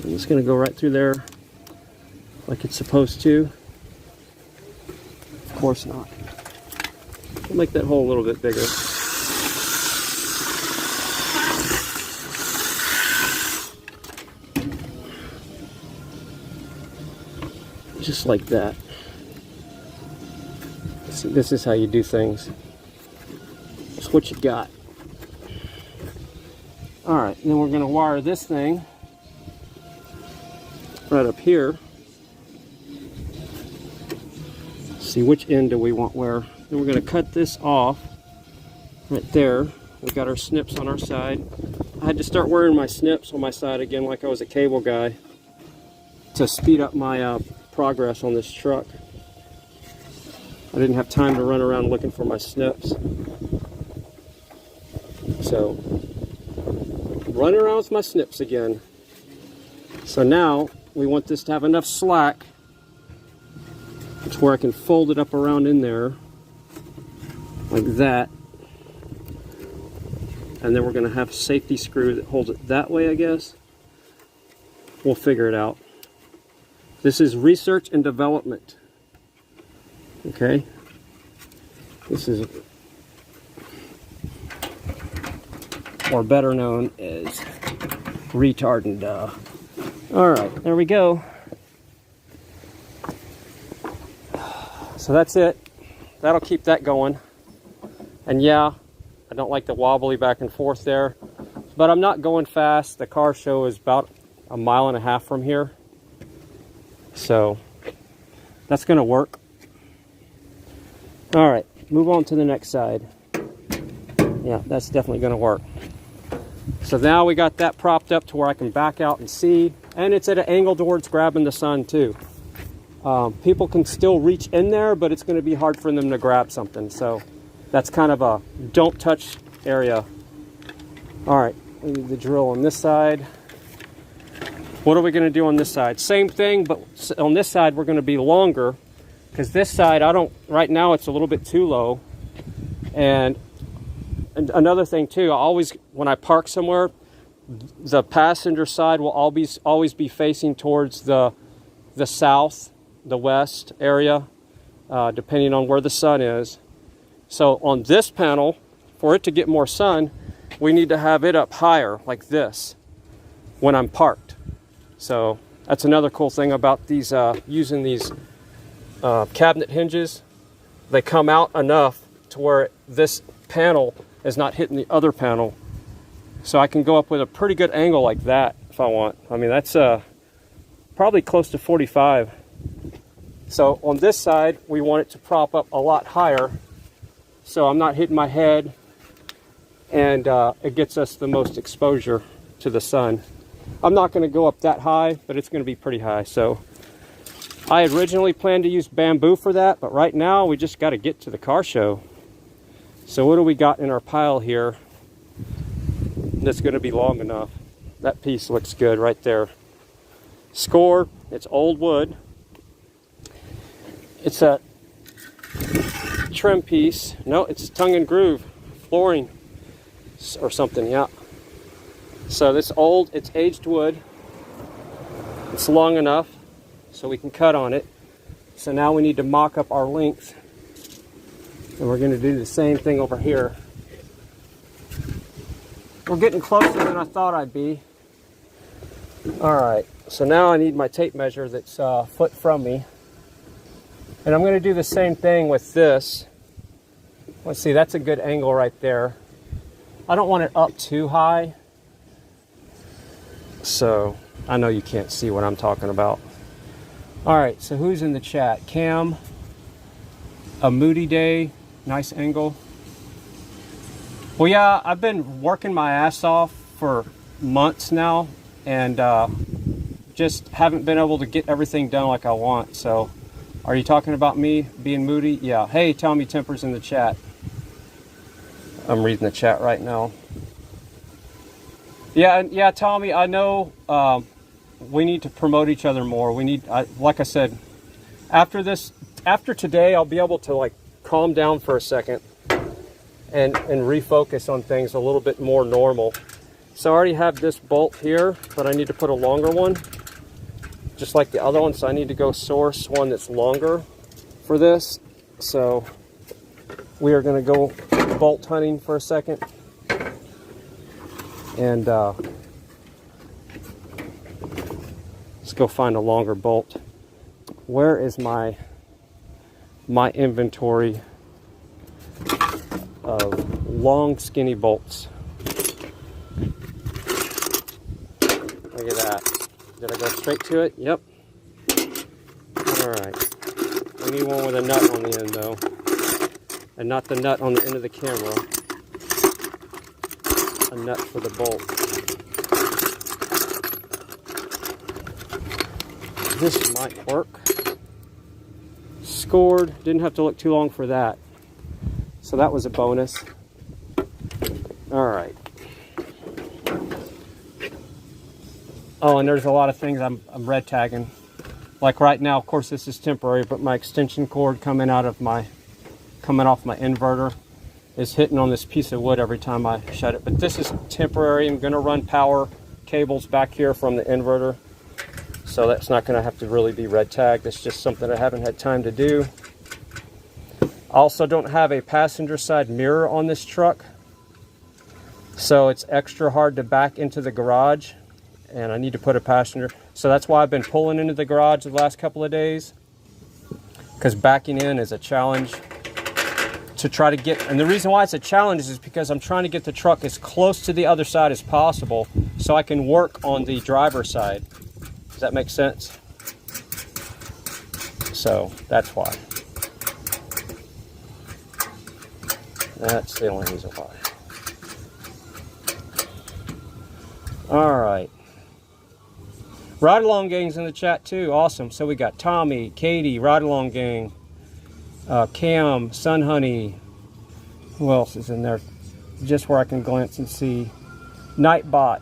I'm just going to go right through there like it's supposed to. Of course not. We'll make that hole a little bit bigger. Just like that. See, this is how you do things. That's what you got. All right, then we're gonna wire this thing right up here. See which end do we want where. Then we're gonna cut this off right there. We got our snips on our side. I had to start wearing my snips on my side again like I was a cable guy to speed up my progress on this truck. I didn't have time to run around looking for my snips. So, running around with my snips again. So now, we want this to have enough slack to where I can fold it up around in there, like that. And then we're going to have a safety screw that holds it that way, I guess. We'll figure it out. This is research and development. Okay? This is, or better known as retardant. Alright, there we go. So that's it. That'll keep that going. And yeah, I don't like the wobbly back and forth there, but I'm not going fast. The car show is about 1.5 miles from here. So that's gonna work. All right, move on to the next side. Yeah, that's definitely gonna work. So now we got that propped up to where I can back out and see, and it's at an angle towards grabbing the sun too. People can still reach in there, but it's gonna be hard for them to grab something. So that's kind of a don't touch area. All right, we need the drill on this side. What are we gonna do on this side? Same thing, but on this side we're gonna be longer, because this side, right now it's a little bit too low. And another thing too, when I park somewhere, the passenger side will always be facing towards the south, the west area, depending on where the sun is. So on this panel, for it to get more sun, we need to have it up higher, like this, when I'm parked. So that's another cool thing about these using these cabinet hinges. They come out enough to where this panel is not hitting the other panel. So I can go up with a pretty good angle like that if I want. I mean, that's probably close to 45. So on this side, we want it to prop up a lot higher, so I'm not hitting my head, and it gets us the most exposure to the sun. I'm not going to go up that high, but it's going to be pretty high. So I originally planned to use bamboo for that, but right now we just got to get to the car show. So what do we got in our pile here that's going to be long enough? That piece looks good right there. Score, it's old wood. It's a trim piece. No, it's tongue and groove flooring or something, yeah. So this it's aged wood. It's long enough so we can cut on it. So now we need to mock up our length. And we're going to do the same thing over here. We're getting closer than I thought I'd be. All right, so now I need my tape measure that's a foot from me. And I'm going to do the same thing with this. Let's see, that's a good angle right there. I don't want it up too high. So I know you can't see what I'm talking about. All right, so who's in the chat? Cam, a moody day, nice angle. Well, yeah, I've been working my ass off for months now, and just haven't been able to get everything done like I want. So are you talking about me being moody? Yeah. Hey, Tommy Temper's in the chat. I'm reading the chat right now. Yeah, Tommy, I know we need to promote each other more. Like I said, after today, I'll be able to like calm down for a second and refocus on things a little bit more normal. So I already have this bolt here, but I need to put a longer one, just like the other one. So I need to go source one that's longer for this. So we are going to go bolt hunting for a second. And let's go find a longer bolt. where is my inventory of long skinny bolts? Look at that. Did I go straight to it? Yep. Alright. We need one with a nut on the end though. And not the nut on the end of the camera. A nut for the bolt. This might work. Scored. Didn't have to look too long for that. So that was a bonus. Alright. Oh, and there's a lot of things I'm red tagging. Like right now, of course this is temporary, but my extension cord coming off my inverter is hitting on this piece of wood every time I shut it. But this is temporary. I'm going to run power cables back here from the inverter. So that's not going to have to really be red tagged. It's just something I haven't had time to do. I also don't have a passenger side mirror on this truck. So it's extra hard to back into the garage. And I need to put a passenger. So that's why I've been pulling into the garage the last couple of days. Because backing in is a challenge. To try to get, and the reason why it's a challenge is because I'm trying to get the truck as close to the other side as possible so I can work on the driver's side. Does that make sense? So that's why. That's the only reason why. Alright. Ride Along Gang's in the chat too. Awesome. So we got Tommy, Katie, Ride Along Gang, Cam, Sun Honey. Who else is in there? Just where I can glance and see. Nightbot.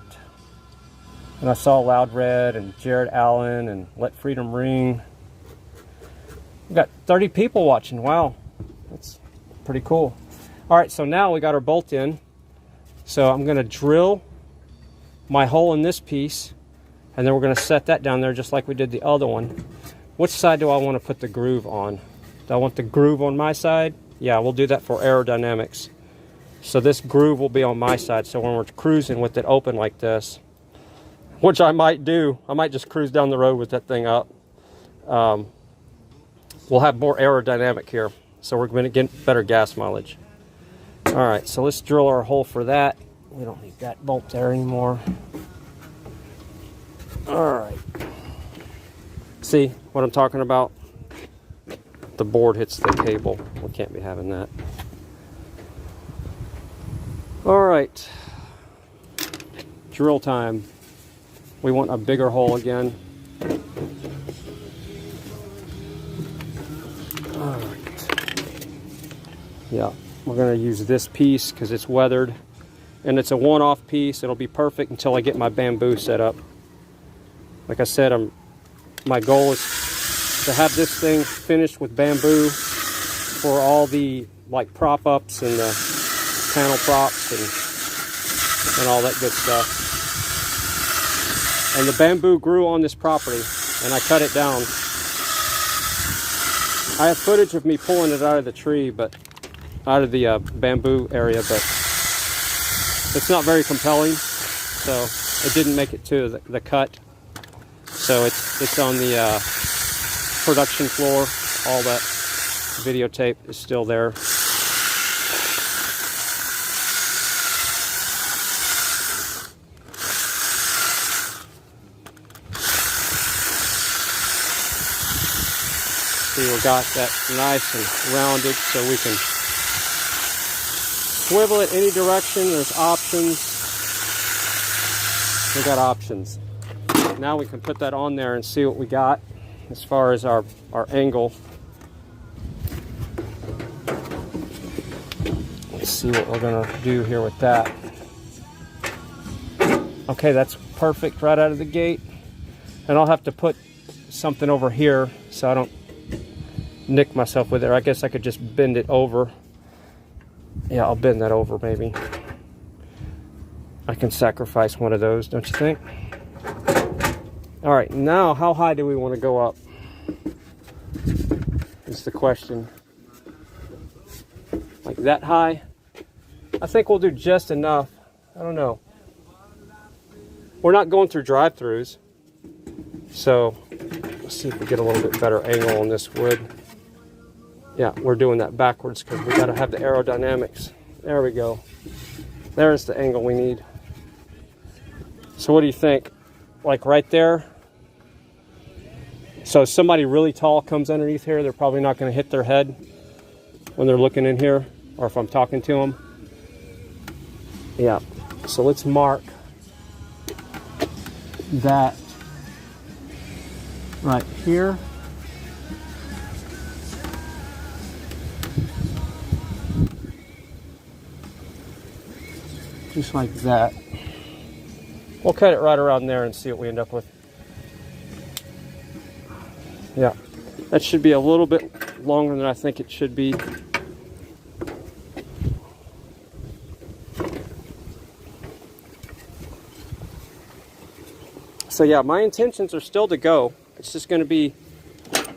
And I saw Loud Red and Jared Allen and Let Freedom Ring. We got 30 people watching. Wow. That's pretty cool. Alright, so now we got our bolt in. So I'm going to drill my hole in this piece. And then we're going to set that down there just like we did the other one. Which side do I want to put the groove on? Do I want the groove on my side? Yeah, we'll do that for aerodynamics. So this groove will be on my side. So when we're cruising with it open like this, which I might do, I might just cruise down the road with that thing up. We'll have more aerodynamic here. So we're going to get better gas mileage. All right, so let's drill our hole for that. We don't need that bolt there anymore. All right. See what I'm talking about? The board hits the cable. We can't be having that. All right. Drill time. We want a bigger hole again. All right. Yeah, we're going to use this piece because it's weathered. And it's a one-off piece. It'll be perfect until I get my bamboo set up. Like I said, my goal is to have this thing finished with bamboo for all the like prop ups and the panel props and all that good stuff. And the bamboo grew on this property and I cut it down. I have footage of me pulling it out of the tree, but out of the bamboo area, but it's not very compelling, so it didn't make it to the cut. So it's on the production floor. All that videotape is still there. See, we got that nice and rounded so we can swivel it any direction. There's options. We got options. Now we can put that on there and see what we got as far as our angle. Let's see what we're gonna do here with that. Okay, that's perfect right out of the gate. And I'll have to put something over here so I don't nick myself with it. I guess I could just bend it over. Yeah, I'll bend that over maybe. I can sacrifice one of those, don't you think? All right, now how high do we want to go up? Is the question. Like that high? I think we'll do just enough. I don't know. We're not going through drive-throughs, so Let's see if we get a little bit better angle on this wood. Yeah, we're doing that backwards because we got to have the aerodynamics. There we go. There's the angle we need. So what do you think? Like right there? So if somebody really tall comes underneath here, they're probably not going to hit their head when they're looking in here, or if I'm talking to them. Yeah, so let's mark that right here. Just like that. We'll cut it right around there and see what we end up with. Yeah, that should be a little bit longer than I think it should be. So yeah, my intentions are still to go. It's just going to be,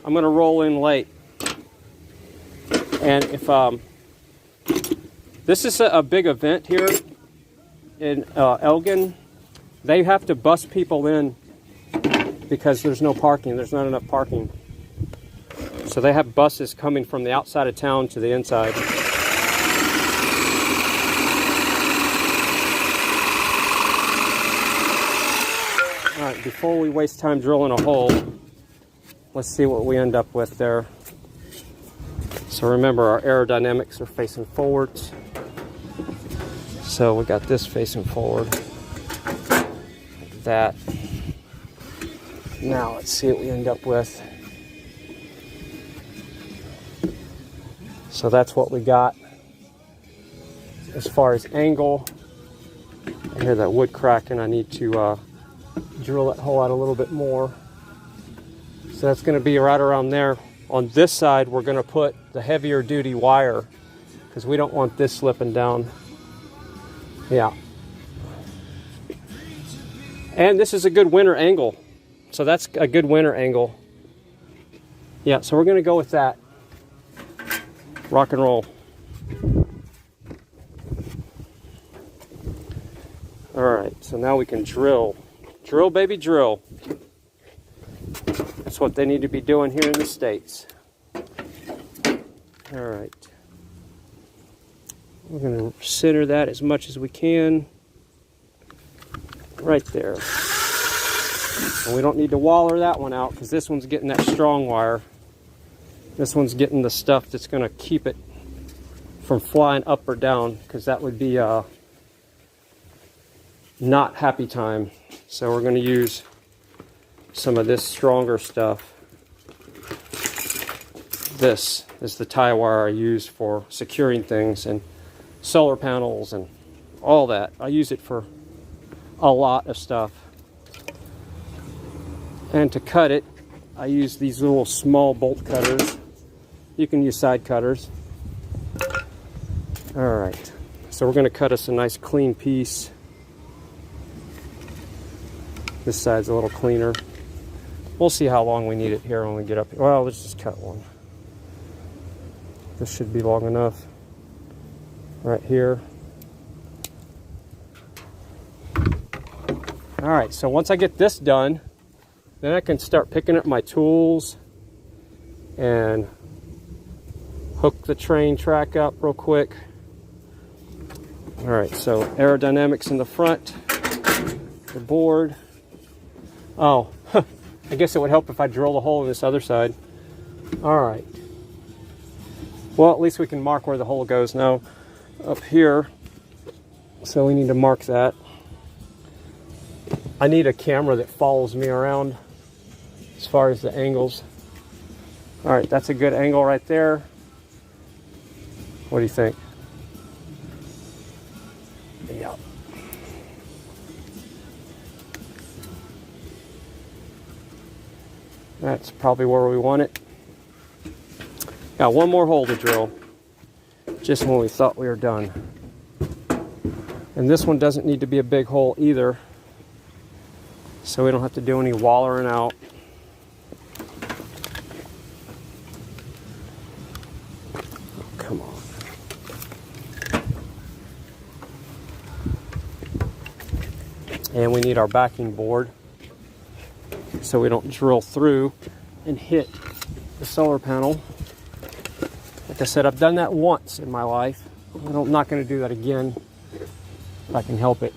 I'm going to roll in late. And if this is a big event here in Elgin, they have to bus people in because there's no parking. There's not enough parking. So they have buses coming from the outside of town to the inside. All right, before we waste time drilling a hole, let's see what we end up with there. So remember, our aerodynamics are facing forwards. So we got this facing forward, like that. Now let's see what we end up with. So that's what we got. As far as angle, I hear that wood cracking. I need to drill that hole out a little bit more. So that's going to be right around there. On this side, we're going to put the heavier duty wire because we don't want this slipping down. Yeah. And this is a good winter angle. So that's a good winter angle. Yeah, so we're going to go with that. Rock and roll. All right, so now we can drill. Drill, baby, drill. That's what they need to be doing here in the States. All right. We're going to center that as much as we can. Right there. And we don't need to waller that one out because this one's getting that strong wire. This one's getting the stuff that's going to keep it from flying up or down, because that would be not happy time. So we're going to use some of this stronger stuff. This is the tie wire I use for securing things and solar panels and all that. I use it for a lot of stuff. And to cut it, I use these little small bolt cutters. You can use side cutters. All right, so we're going to cut us a nice clean piece. This side's a little cleaner. We'll see how long we need it here when we get up here. Well, let's just cut one. This should be long enough. Right here. All right, so once I get this done, then I can start picking up my tools and hook the train track up real quick. All right, so aerodynamics in the front, the board. Oh, I guess it would help if I drill a hole in this other side. All right. Well, at least we can mark where the hole goes now up here. So we need to mark that. I need a camera that follows me around as far as the angles. All right, that's a good angle right there. What do you think? Yeah. That's probably where we want it. Got one more hole to drill, just when we thought we were done. And this one doesn't need to be a big hole either, so we don't have to do any wallering out. Come on. And we need our backing board so we don't drill through. and hit the solar panel. Like I said, I've done that once in my life. I'm not going to do that again if I can help it.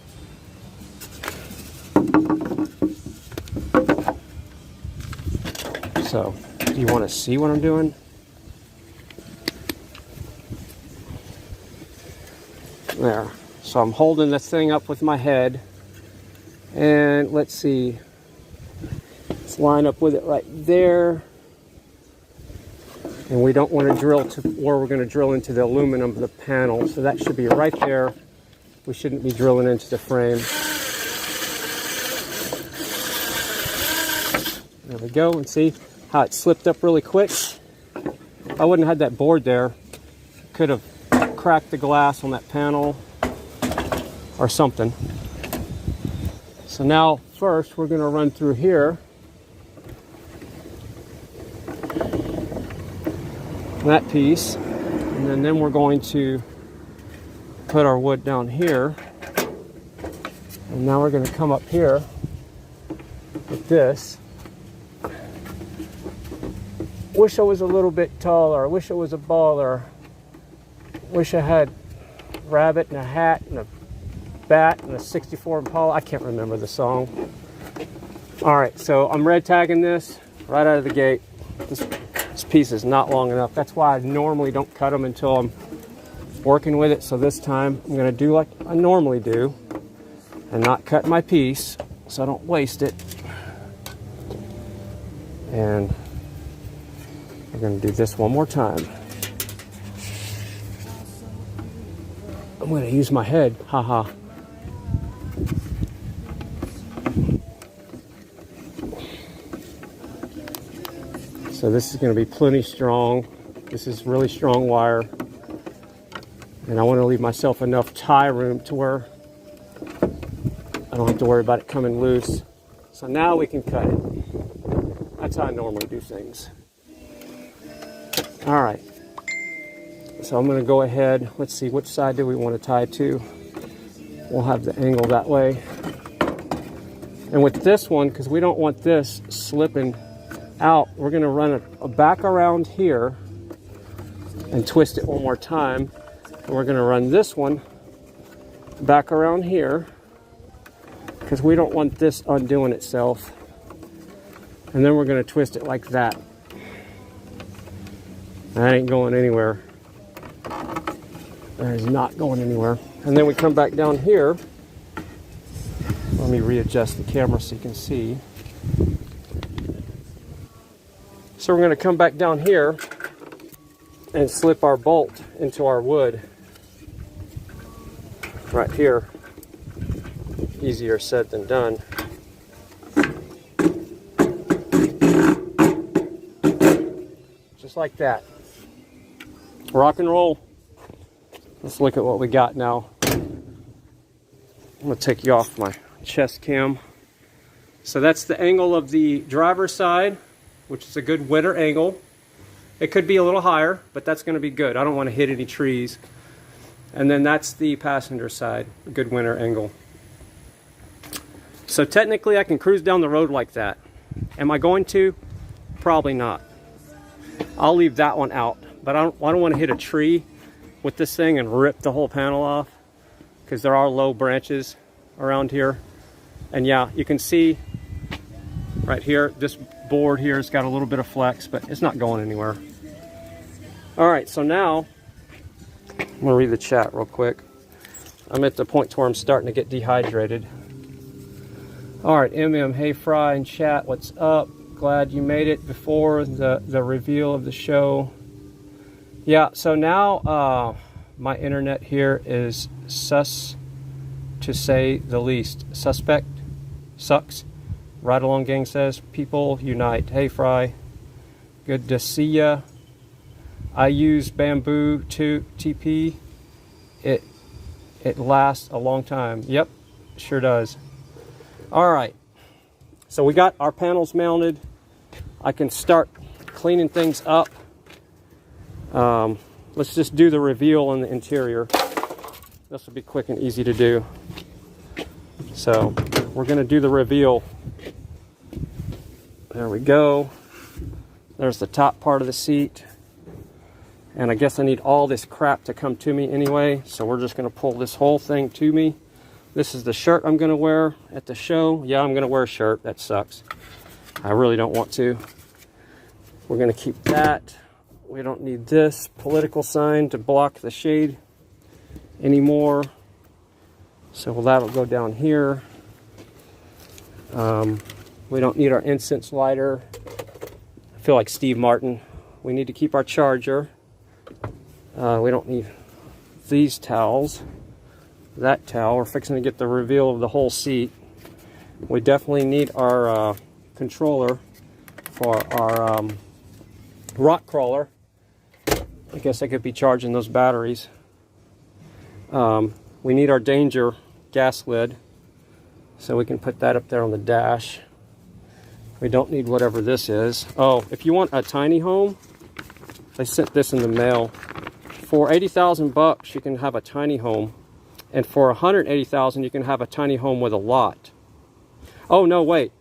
So, do you want to see what I'm doing? There. So I'm holding this thing up with my head. And let's see. Let's line up with it right there. And we don't want to drill to where we're going to drill into the aluminum of the panel. So that should be right there. We shouldn't be drilling into the frame. There we go. And see how it slipped up really quick? If I wouldn't have had that board there, could have cracked the glass on that panel or something. So now first we're going to run through here. That piece, and then we're going to put our wood down here, and now we're going to come up here with this. Wish I was a little bit taller. Wish I was a baller. Wish I had a rabbit and a hat and a bat and a 64 Impala. I can't remember the song. All right, so I'm red tagging this right out of the gate. This piece is not long enough. That's why I normally don't cut them until I'm working with it. So this time I'm going to do like I normally do and not cut my piece so I don't waste it. And we're going to do this one more time. I'm going to use my head. Haha. So this is going to be plenty strong. This is really strong wire. And I want to leave myself enough tie room to where I don't have to worry about it coming loose. So now we can cut it. That's how I normally do things. All right. So I'm going to go ahead. Let's see, which side do we want to tie to? We'll have the angle that way. And with this one, because we don't want this slipping out, we're going to run a back around here and twist it one more time, and we're going to run this one back around here because we don't want this undoing itself, and then we're going to twist it like that. That ain't going anywhere. That is not going anywhere. And then we come back down here. Let me readjust the camera so you can see. So we're going to come back down here and slip our bolt into our wood right here. Easier said than done. Just like that. Rock and roll. Let's look at what we got now. I'm going to take you off my chest cam. So that's the angle of the driver's side, which is a good winter angle. It could be a little higher, but that's going to be good. I don't want to hit any trees. And then that's the passenger side, a good winter angle. So technically I can cruise down the road like that. Am I going to? Probably not. I'll leave that one out, but I don't want to hit a tree with this thing and rip the whole panel off, because there are low branches around here. And yeah, you can see right here, this board here has got a little bit of flex, but it's not going anywhere. All right, so now I'm gonna read the chat real quick. I'm at the point where I'm starting to get dehydrated. All right, hey Fry in chat, what's up? Glad you made it before the reveal of the show. Yeah, so now my internet here is sus, to say the least. Suspect, sucks. Ride Along Gang says, people unite. Hey Fry, good to see ya. I use bamboo to TP. It lasts a long time. Yep, sure does. All right, so we got our panels mounted. I can start cleaning things up. Let's just do the reveal on the interior. This will be quick and easy to do. So we're going to do the reveal. There we go. There's the top part of the seat. And I guess I need all this crap to come to me anyway, so we're just going to pull this whole thing to me. This is the shirt I'm going to wear at the show. Yeah, I'm going to wear a shirt. That sucks. I really don't want to. We're going to keep that. We don't need this political sign to block the shade anymore. So that'll go down here. We don't need our incense lighter. I feel like Steve Martin. We need to keep our charger. We don't need these towels. That towel. We're fixing to get the reveal of the whole seat. We definitely need our controller for our rock crawler. I guess I could be charging those batteries. We need our danger gas lid, so we can put that up there on the dash. We don't need whatever this is. Oh, if you want a tiny home, they sent this in the mail. For 80,000 bucks, you can have a tiny home, and for 180,000, you can have a tiny home with a lot. Oh no, wait.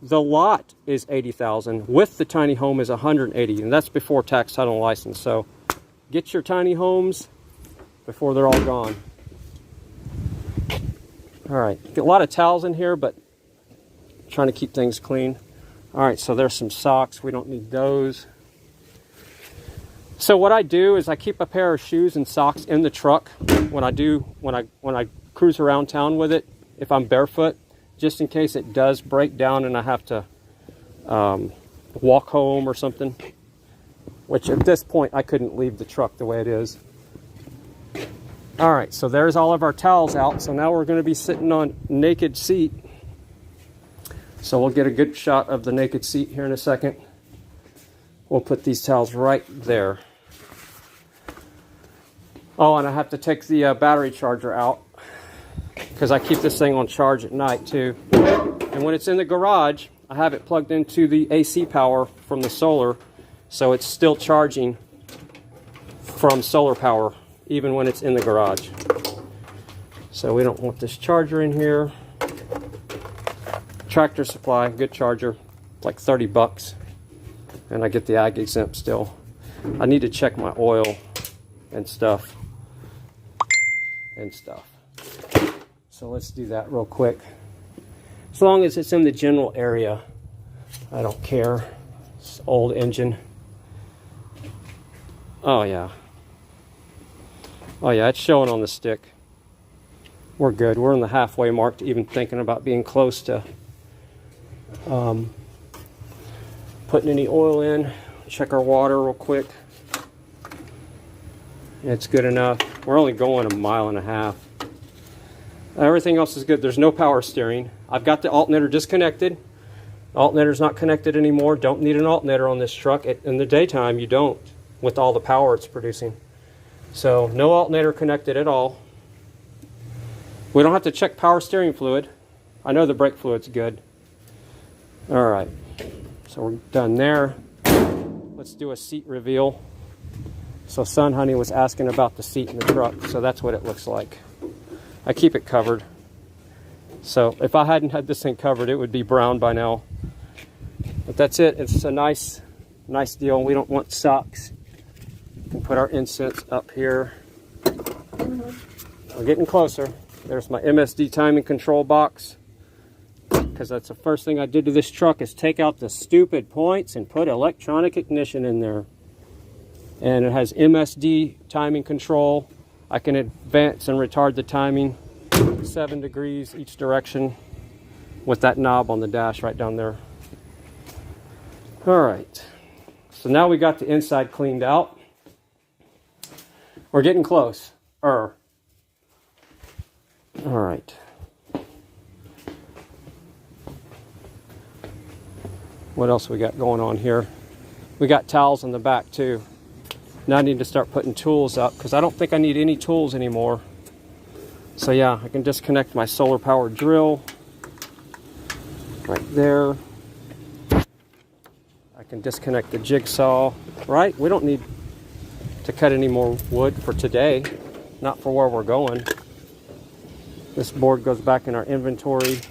The lot is 80,000. With the tiny home is 180, and that's before tax, title, and license. So get your tiny homes before they're all gone. All right, get a lot of towels in here, but trying to keep things clean. All right, so there's some socks. We don't need those. So what I do is I keep a pair of shoes and socks in the truck when I cruise around town with it, if I'm barefoot, just in case it does break down and I have to walk home or something. Which at this point I couldn't leave the truck the way it is. All right, so there's all of our towels out. So now we're going to be sitting on naked seat. So we'll get a good shot of the naked seat here in a second. We'll put these towels right there. Oh, and I have to take the battery charger out because I keep this thing on charge at night too. And when it's in the garage, I have it plugged into the AC power from the solar, so it's still charging from solar power even when it's in the garage. So we don't want this charger in here. Tractor Supply, good charger, like 30 bucks. And I get the ag exempt still. I need to check my oil and stuff. So let's do that real quick. As long as it's in the general area, I don't care. It's old engine. Oh yeah. Oh yeah, it's showing on the stick. We're good. We're in the halfway mark to even thinking about being close to putting any oil in. Check our water real quick. It's good enough. We're only going 1.5 miles. Everything else is good. There's no power steering. I've got the alternator disconnected. The alternator's not connected anymore. Don't need an alternator on this truck. In the daytime, you don't, with all the power it's producing. So no alternator connected at all. We don't have to check power steering fluid. I know the brake fluid's good. All right. So we're done there. Let's do a seat reveal. So Sun Honey was asking about the seat in the truck, so that's what it looks like. I keep it covered. So if I hadn't had this thing covered, it would be brown by now. But that's it. It's a nice deal. We don't want socks. We can put our incense up here. We're getting closer. There's my MSD timing control box. Because that's the first thing I did to this truck is take out the stupid points and put electronic ignition in there. And it has MSD timing control. I can advance and retard the timing 7 degrees each direction with that knob on the dash right down there. All right, so now we got the inside cleaned out. We're getting close. All right. What else we got going on here? We got towels in the back too. Now I need to start putting tools up because I don't think I need any tools anymore. So yeah, I can disconnect my solar powered drill right there. I can disconnect the jigsaw, right? We don't need to cut any more wood for today, not for where we're going. This board goes back in our inventory.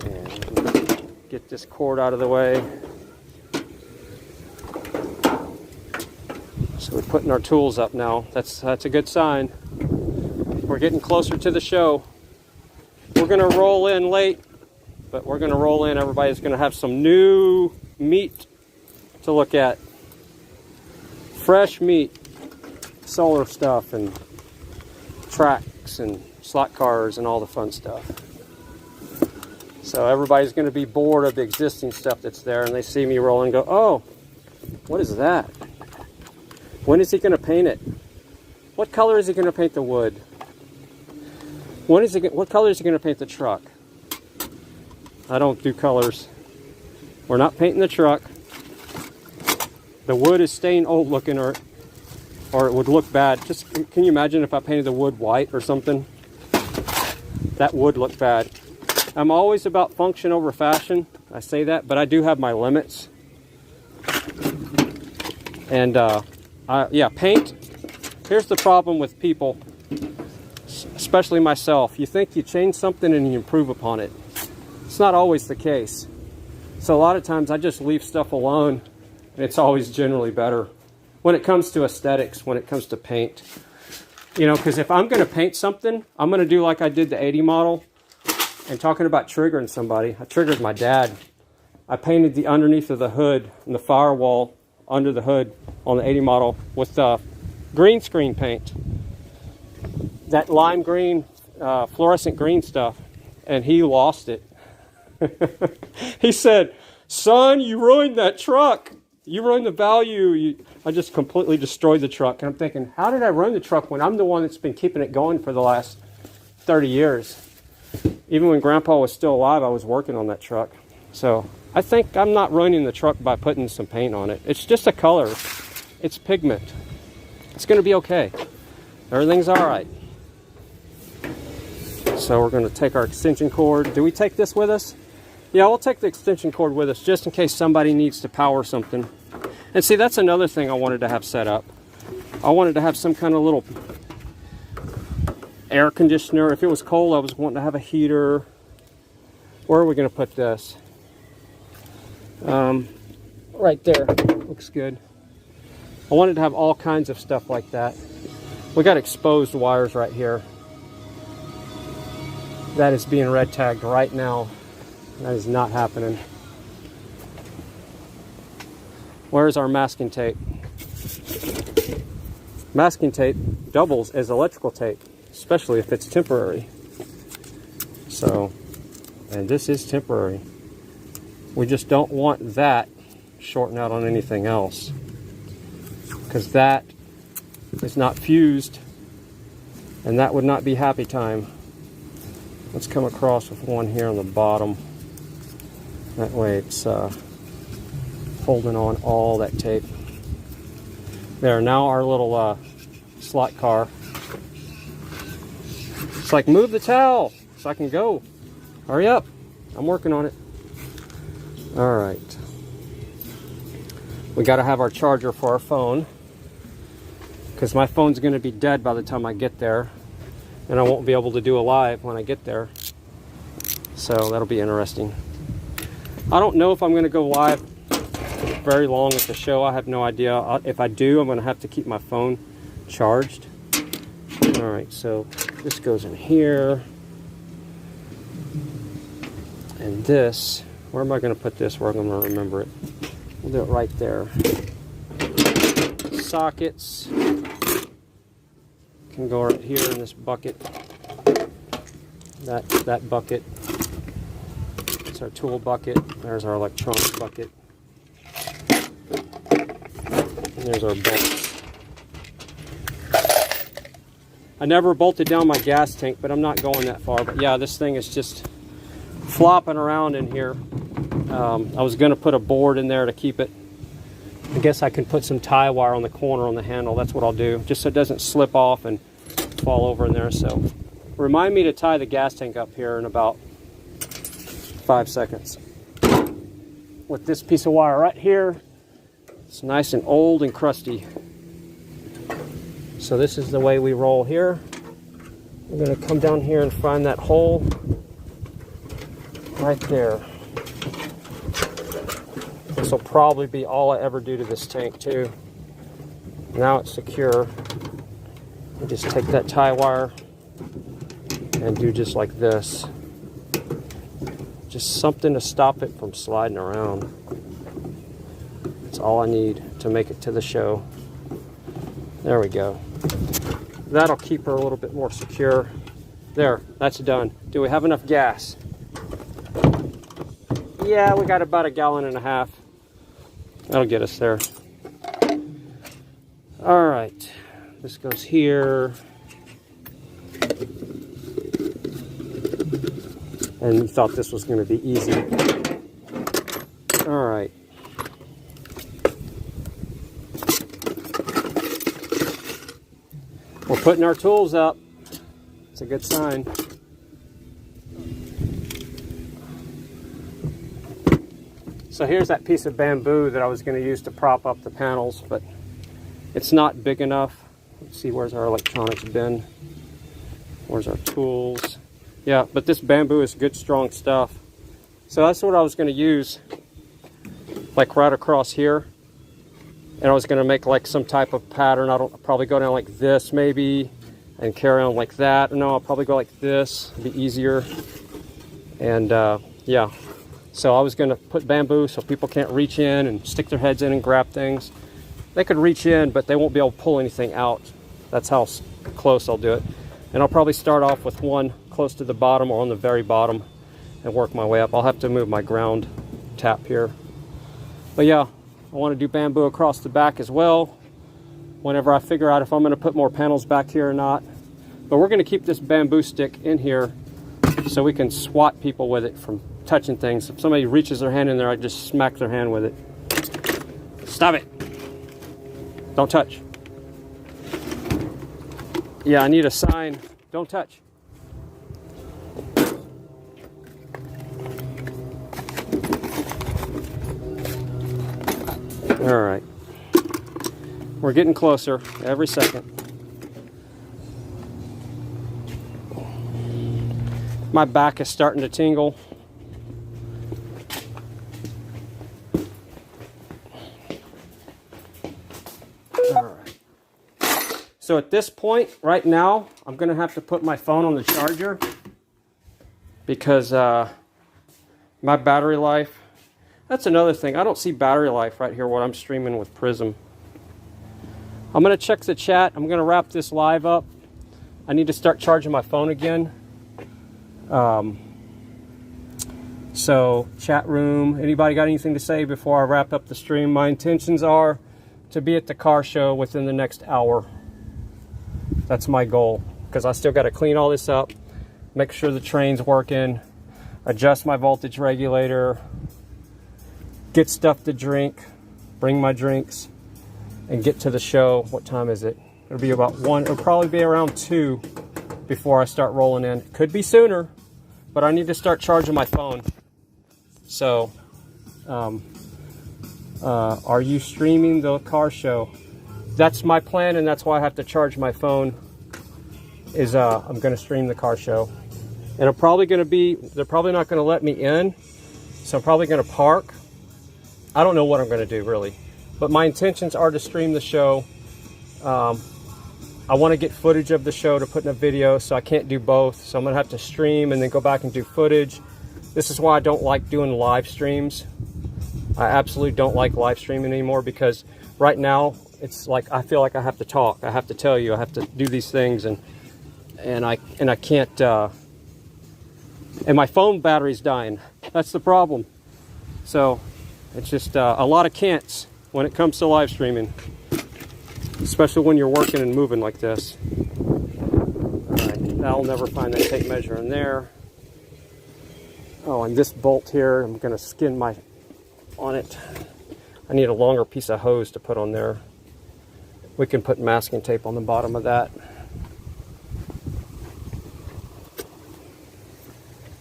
And get this cord out of the way. putting our tools up now. That's a good sign. We're getting closer to the show. We're gonna roll in late, but we're gonna roll in. Everybody's gonna have some new meat to look at. Fresh meat, solar stuff, and tracks and slot cars and all the fun stuff. So everybody's gonna be bored of the existing stuff that's there, and they see me roll and go, oh, what is that? When is he gonna paint it? What color is he gonna paint the wood? What color is he gonna paint the truck? I don't do colors. We're not painting the truck. The wood is staying old looking, or it would look bad. Just, can you imagine if I painted the wood white or something? That would look bad. I'm always about function over fashion. I say that, but I do have my limits. And yeah, paint. Here's the problem with people, especially myself. You think you change something and you improve upon it. It's not always the case. So a lot of times I just leave stuff alone, and it's always generally better when it comes to aesthetics, when it comes to paint. You know, because if I'm going to paint something, I'm going to do like I did the 80 model. And talking about triggering somebody, I triggered my dad. I painted the underneath of the hood and the firewall under the hood on the 80 model with green screen paint. That lime green, fluorescent green stuff. And he lost it. He said, son, you ruined that truck. You ruined the value. I just completely destroyed the truck. And I'm thinking, how did I ruin the truck when I'm the one that's been keeping it going for the last 30 years? Even when Grandpa was still alive, I was working on that truck. So I think I'm not ruining the truck by putting some paint on it. It's just a color. It's pigment. It's going to be okay. Everything's all right. So we're going to take our extension cord. Do we take this with us? Yeah, we'll take the extension cord with us just in case somebody needs to power something. And see, that's another thing I wanted to have set up. I wanted to have some kind of little air conditioner. If it was cold, I was wanting to have a heater. Where are we going to put this? Right there. Looks good. I wanted to have all kinds of stuff like that. We got exposed wires right here. That is being red tagged right now. That is not happening. Where's our masking tape? Masking tape doubles as electrical tape, especially if it's temporary. So, and this is temporary. We just don't want that shorting out on anything else, because that is not fused, and that would not be happy time. Let's come across with one here on the bottom. That way it's holding on all that tape. There, now our little slot car. It's like, move the towel so I can go. Hurry up. I'm working on it. All right. We got to have our charger for our phone, because my phone's going to be dead by the time I get there, and I won't be able to do a live when I get there. So that'll be interesting. I don't know if I'm going to go live very long with the show. I have no idea. If I do, I'm going to have to keep my phone charged. All right, so this goes in here. And this, where am I going to put this where I'm going to remember it? We'll do it right there. Sockets can go right here in this bucket. That bucket. It's our tool bucket. There's our electronic bucket. And there's our bolts. I never bolted down my gas tank, but I'm not going that far. But yeah, this thing is just flopping around in here. I was going to put a board in there to keep it. I guess I can put some tie wire on the corner on the handle. That's what I'll do, just so it doesn't slip off and fall over in there. So remind me to tie the gas tank up here in about 5 seconds. With this piece of wire right here, it's nice and old and crusty. So this is the way we roll here. We're going to come down here and find that hole right there. This will probably be all I ever do to this tank too. Now it's secure. You just take that tie wire and do just like this. Just something to stop it from sliding around. That's all I need to make it to the show. There we go. That'll keep her a little bit more secure. There, that's done. Do we have enough gas? Yeah, we got about 1.5 gallons. That'll get us there. All right, this goes here. And you thought this was going to be easy. All right. We're putting our tools up. It's a good sign. So here's that piece of bamboo that I was going to use to prop up the panels, but it's not big enough. Let's see, where's our electronics bin? Where's our tools? Yeah, but this bamboo is good, strong stuff. So that's what I was going to use, like right across here. And I was going to make like some type of pattern. I'll probably go down like this maybe, and carry on like that. No, I'll probably go like this. It'll be easier. And yeah, so I was going to put bamboo so people can't reach in and stick their heads in and grab things. They could reach in, but they won't be able to pull anything out. That's how close I'll do it. And I'll probably start off with one close to the bottom or on the very bottom and work my way up. I'll have to move my ground tap here. But yeah, I want to do bamboo across the back as well whenever I figure out if I'm going to put more panels back here or not. But we're going to keep this bamboo stick in here so we can swat people with it from touching things. If somebody reaches their hand in there, I just smack their hand with it. Stop it. Don't touch. Yeah, I need a sign. Don't touch. All right. We're getting closer every second. My back is starting to tingle. All right. So at this point, right now, I'm going to have to put my phone on the charger because my battery life, that's another thing. I don't see battery life right here when I'm streaming with Prism. I'm going to check the chat. I'm going to wrap this live up. I need to start charging my phone again. So chat room, anybody got anything to say before I wrap up the stream? My intentions are to be at the car show within the next hour. That's my goal, because I still got to clean all this up, make sure the train's working, adjust my voltage regulator, get stuff to drink, bring my drinks, and get to the show. What time is it? It'll be about 1, it'll probably be around 2 before I start rolling in. Could be sooner, but I need to start charging my phone. So, are you streaming the car show? That's my plan, and that's why I have to charge my phone, is I'm going to stream the car show. And I'm probably going to be, they're probably not going to let me in, so I'm probably going to park. I don't know what I'm going to do, really. But my intentions are to stream the show. I want to get footage of the show to put in a video, so I can't do both. So I'm going to have to stream and then go back and do footage. This is why I don't like doing live streams. I absolutely don't like live streaming anymore, because right now it's like I feel like I have to talk. I have to tell you. I have to do these things, and I can't. And my phone battery's dying. That's the problem. So it's just a lot of can'ts when it comes to live streaming, especially when you're working and moving like this. All right, I'll never find that tape measure in there. Oh, and this bolt here, I'm going to skin my on it. I need a longer piece of hose to put on there. We can put masking tape on the bottom of that.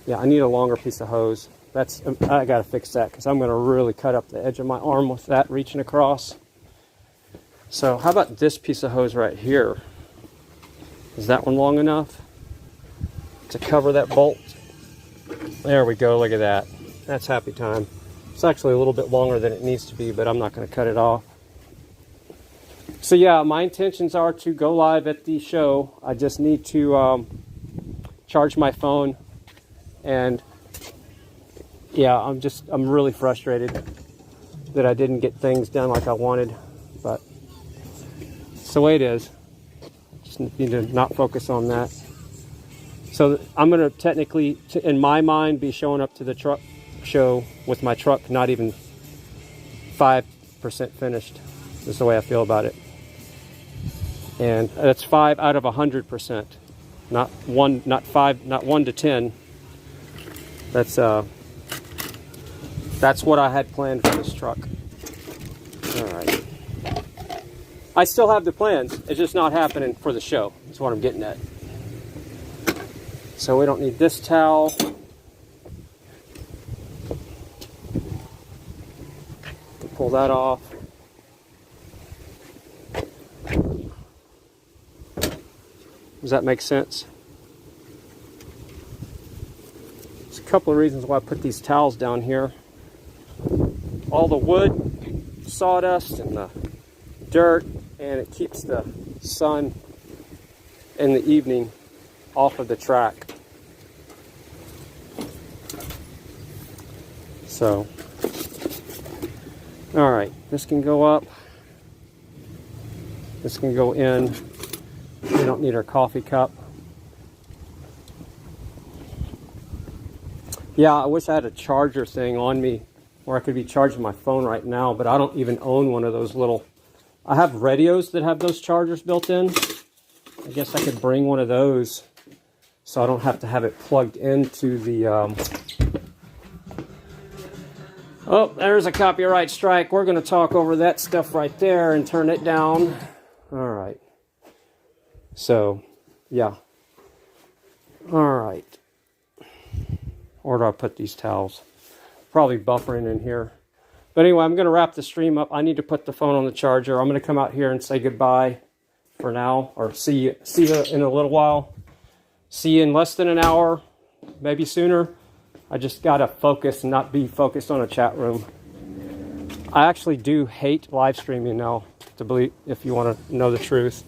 Yeah, I need a longer piece of hose. That's, I got to fix that, because I'm going to really cut up the edge of my arm with that reaching across. So how about this piece of hose right here? Is that one long enough to cover that bolt? There we go, look at that. That's happy time. It's actually a little bit longer than it needs to be, but I'm not going to cut it off. So yeah, my intentions are to go live at the show. I just need to charge my phone, and yeah, I'm really frustrated that I didn't get things done like I wanted, but it's the way it is. Just need to not focus on that. So I'm going to technically, in my mind, be showing up to the truck show with my truck not even 5% finished. That's the way I feel about it. And that's 5 out of 100%, not 1, not 5, not 1 to 10. That's what I had planned for this truck. All right. I still have the plans. It's just not happening for the show. That's what I'm getting at. So we don't need this towel. Pull that off. Does that make sense? There's a couple of reasons why I put these towels down here. All the wood, sawdust, and the dirt, and it keeps the sun in the evening off of the track. So, all right, this can go up. This can go in. We don't need our coffee cup. Yeah, I wish I had a charger thing on me where I could be charging my phone right now, but I don't even own one of those little... I have radios that have those chargers built in. I guess I could bring one of those so I don't have to have it plugged into the... Oh, there's a copyright strike. We're going to talk over that stuff right there and turn it down. All right. So, yeah. All right. Where do I put these towels? Probably buffering in here. But anyway, I'm going to wrap the stream up. I need to put the phone on the charger. I'm going to come out here and say goodbye for now. Or see you in a little while. See you in less than an hour. Maybe sooner. I just got to focus and not be focused on a chat room. I actually do hate live streaming now, to believe, if you want to know the truth.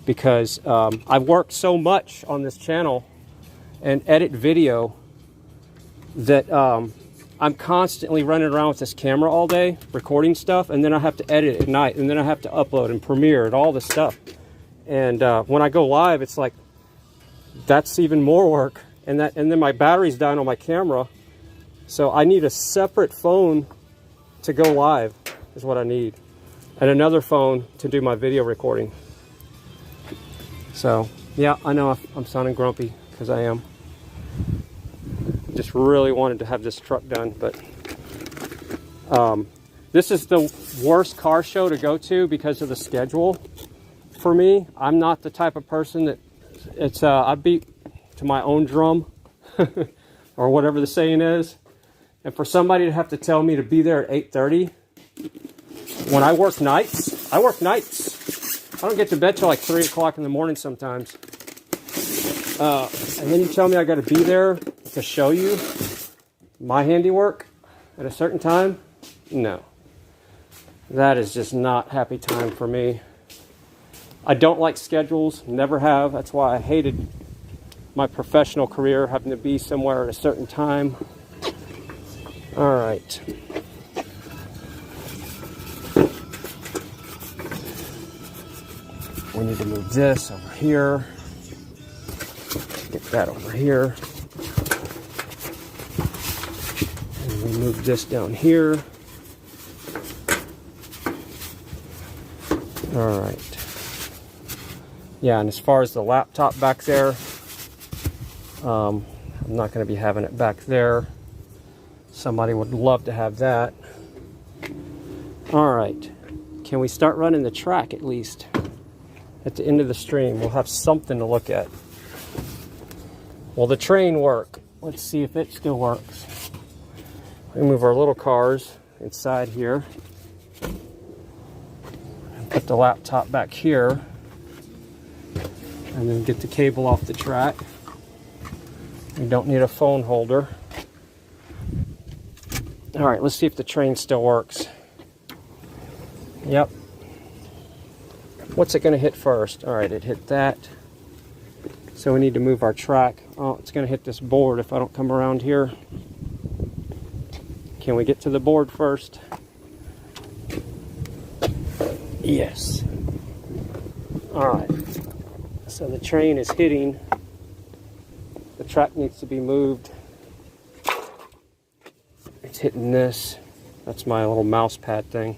Because I've worked so much on this channel and edit video that I'm constantly running around with this camera all day, recording stuff, and then I have to edit at night, and then I have to upload and premiere and all this stuff. And when I go live, it's like, that's even more work. And then my battery's down on my camera, so I need a separate phone to go live, is what I need. And another phone to do my video recording. So, yeah, I know I'm sounding grumpy, because I am. Just really wanted to have this truck done, but this is the worst car show to go to because of the schedule for me. I'm not the type of person that I beat to my own drum or whatever the saying is. And for somebody to have to tell me to be there at 8:30 when I work nights. I don't get to bed till like 3 o'clock in the morning sometimes. And then you tell me I got to be there to show you my handiwork at a certain time? No. That is just not happy time for me. I don't like schedules, never have. That's why I hated my professional career, having to be somewhere at a certain time. All right. We need to move this over here. Get that over here. And we move this down here. All right. Yeah, and as far as the laptop back there, I'm not going to be having it back there. Somebody would love to have that. All right. Can we start running the track at least? At the end of the stream, we'll have something to look at. Will the train work? Let's see if it still works. We move our little cars inside here. And put the laptop back here. And then get the cable off the track. We don't need a phone holder. All right, let's see if the train still works. Yep. What's it going to hit first? All right, it hit that. So we need to move our track. Oh, it's going to hit this board if I don't come around here. Can we get to the board first? Yes. All right. So the train is hitting. The track needs to be moved. It's hitting this. That's my little mouse pad thing.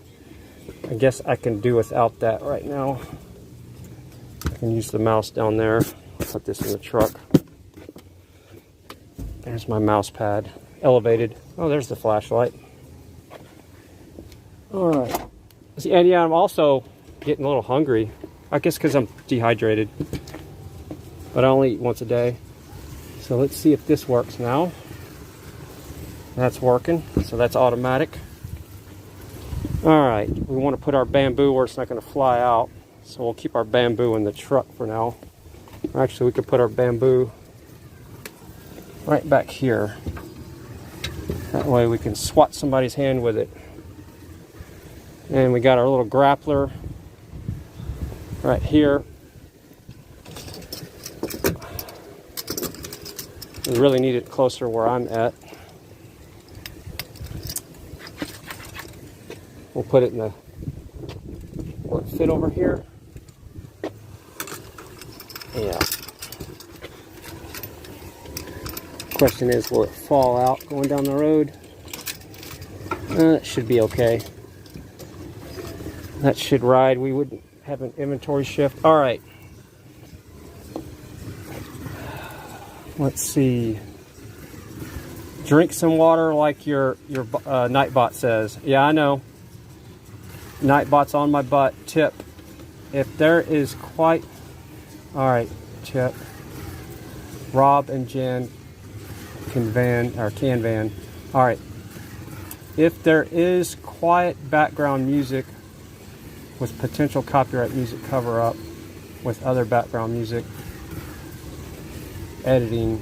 I guess I can do without that right now. I can use the mouse down there. Put this in the truck. There's my mouse pad. Elevated. Oh, there's the flashlight. Alright. See, and yeah, I'm also getting a little hungry. I guess because I'm dehydrated. But I only eat once a day. So let's see if this works now. That's working. So that's automatic. Alright. We want to put our bamboo where it's not going to fly out. So we'll keep our bamboo in the truck for now. Actually, we could put our bamboo right back here. That way we can swat somebody's hand with it. And we got our little grappler right here. We really need it closer where I'm at. We'll put it in the... Will it fit over here? Yeah. Question is, will it fall out going down the road? It should be okay. That should ride. We wouldn't have an inventory shift. All right. Let's see. Drink some water like your Nightbot says. Yeah, I know. Nightbot's on my butt. Tip. If there is quite... All right, Chip. Rob and Jen can van. All right. If there is quiet background music with potential copyright music cover up with other background music, editing,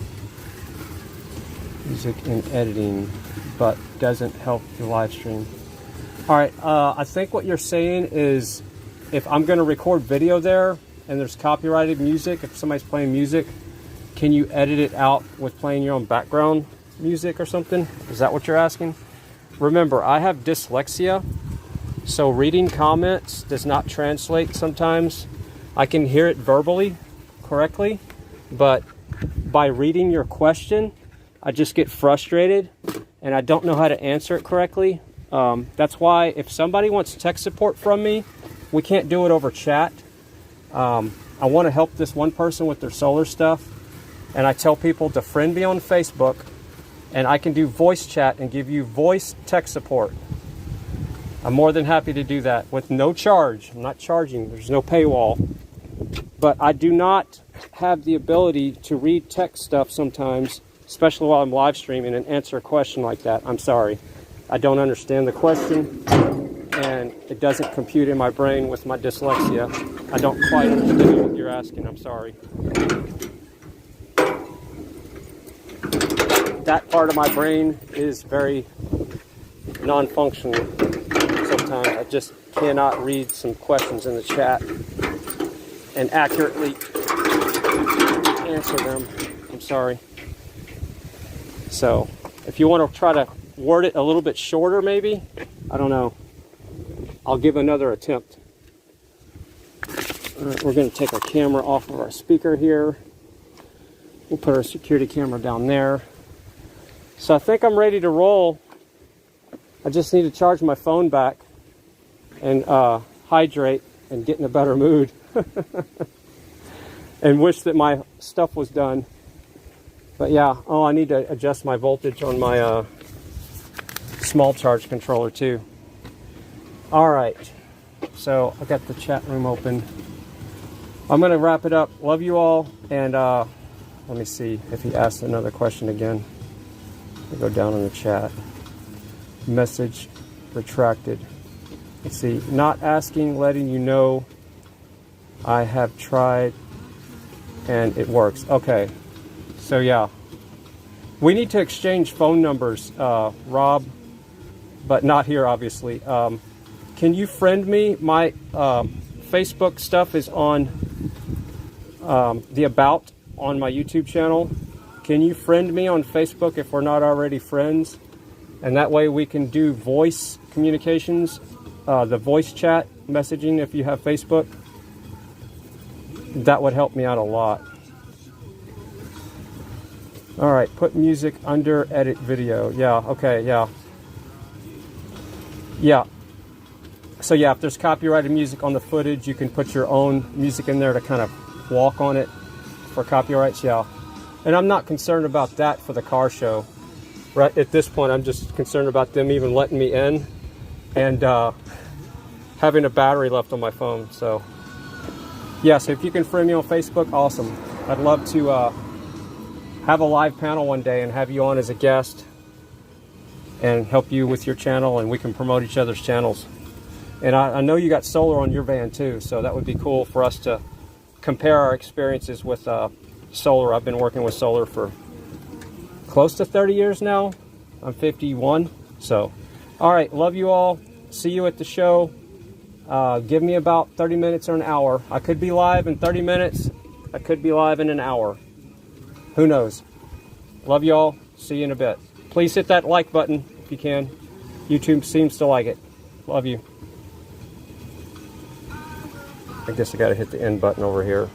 music and editing, but doesn't help the live stream. All right, I think what you're saying is if I'm going to record video there and there's copyrighted music, if somebody's playing music, can you edit it out with playing your own background music or something? Is that what you're asking? Remember, I have dyslexia, so reading comments does not translate sometimes. I can hear it verbally correctly, but by reading your question, I just get frustrated and I don't know how to answer it correctly. That's why if somebody wants tech support from me, we can't do it over chat. I want to help this one person with their solar stuff, and I tell people to friend me on Facebook, and I can do voice chat and give you voice tech support. I'm more than happy to do that with no charge. I'm not charging. There's no paywall. But I do not have the ability to read tech stuff sometimes, especially while I'm live streaming, and answer a question like that. I'm sorry. I don't understand the question, and it doesn't compute in my brain with my dyslexia. I don't quite understand what you're asking. I'm sorry. That part of my brain is very non-functional sometimes. I just cannot read some questions in the chat and accurately answer them. I'm sorry. So, if you want to try to word it a little bit shorter, maybe, I don't know. I'll give another attempt. All right, we're going to take our camera off of our speaker here. We'll put our security camera down there. So I think I'm ready to roll. I just need to charge my phone back and hydrate and get in a better mood. And wish that my stuff was done. But yeah, oh, I need to adjust my voltage on my small charge controller too. All right, so I got the chat room open. I'm gonna wrap it up. Love you all, and let me see if he asked another question again. I'll go down in the chat. Message retracted. Let's see, not asking, letting you know I have tried and it works. Okay, so yeah, we need to exchange phone numbers, Rob, but not here, obviously. Can you friend me? My Facebook stuff is on the About on my YouTube channel. Can you friend me on Facebook if we're not already friends? And that way we can do voice communications, the voice chat messaging if you have Facebook. That would help me out a lot. All right, put music under edit video. Yeah, okay, yeah. Yeah. So yeah, if there's copyrighted music on the footage, you can put your own music in there to kind of walk on it for copyrights, yeah. And I'm not concerned about that for the car show. Right at this point, I'm just concerned about them even letting me in and having a battery left on my phone. So yeah, so if you can friend me on Facebook, awesome. I'd love to have a live panel one day and have you on as a guest and help you with your channel, and we can promote each other's channels. And I know you got solar on your van too, so that would be cool for us to compare our experiences with solar. I've been working with solar for close to 30 years now. I'm 51. So, all right, love you all. See you at the show. Give me about 30 minutes or an hour. I could be live in 30 minutes. I could be live in an hour. Who knows? Love you all. See you in a bit. Please hit that like button if you can. YouTube seems to like it. Love you. I guess I got to hit the end button over here.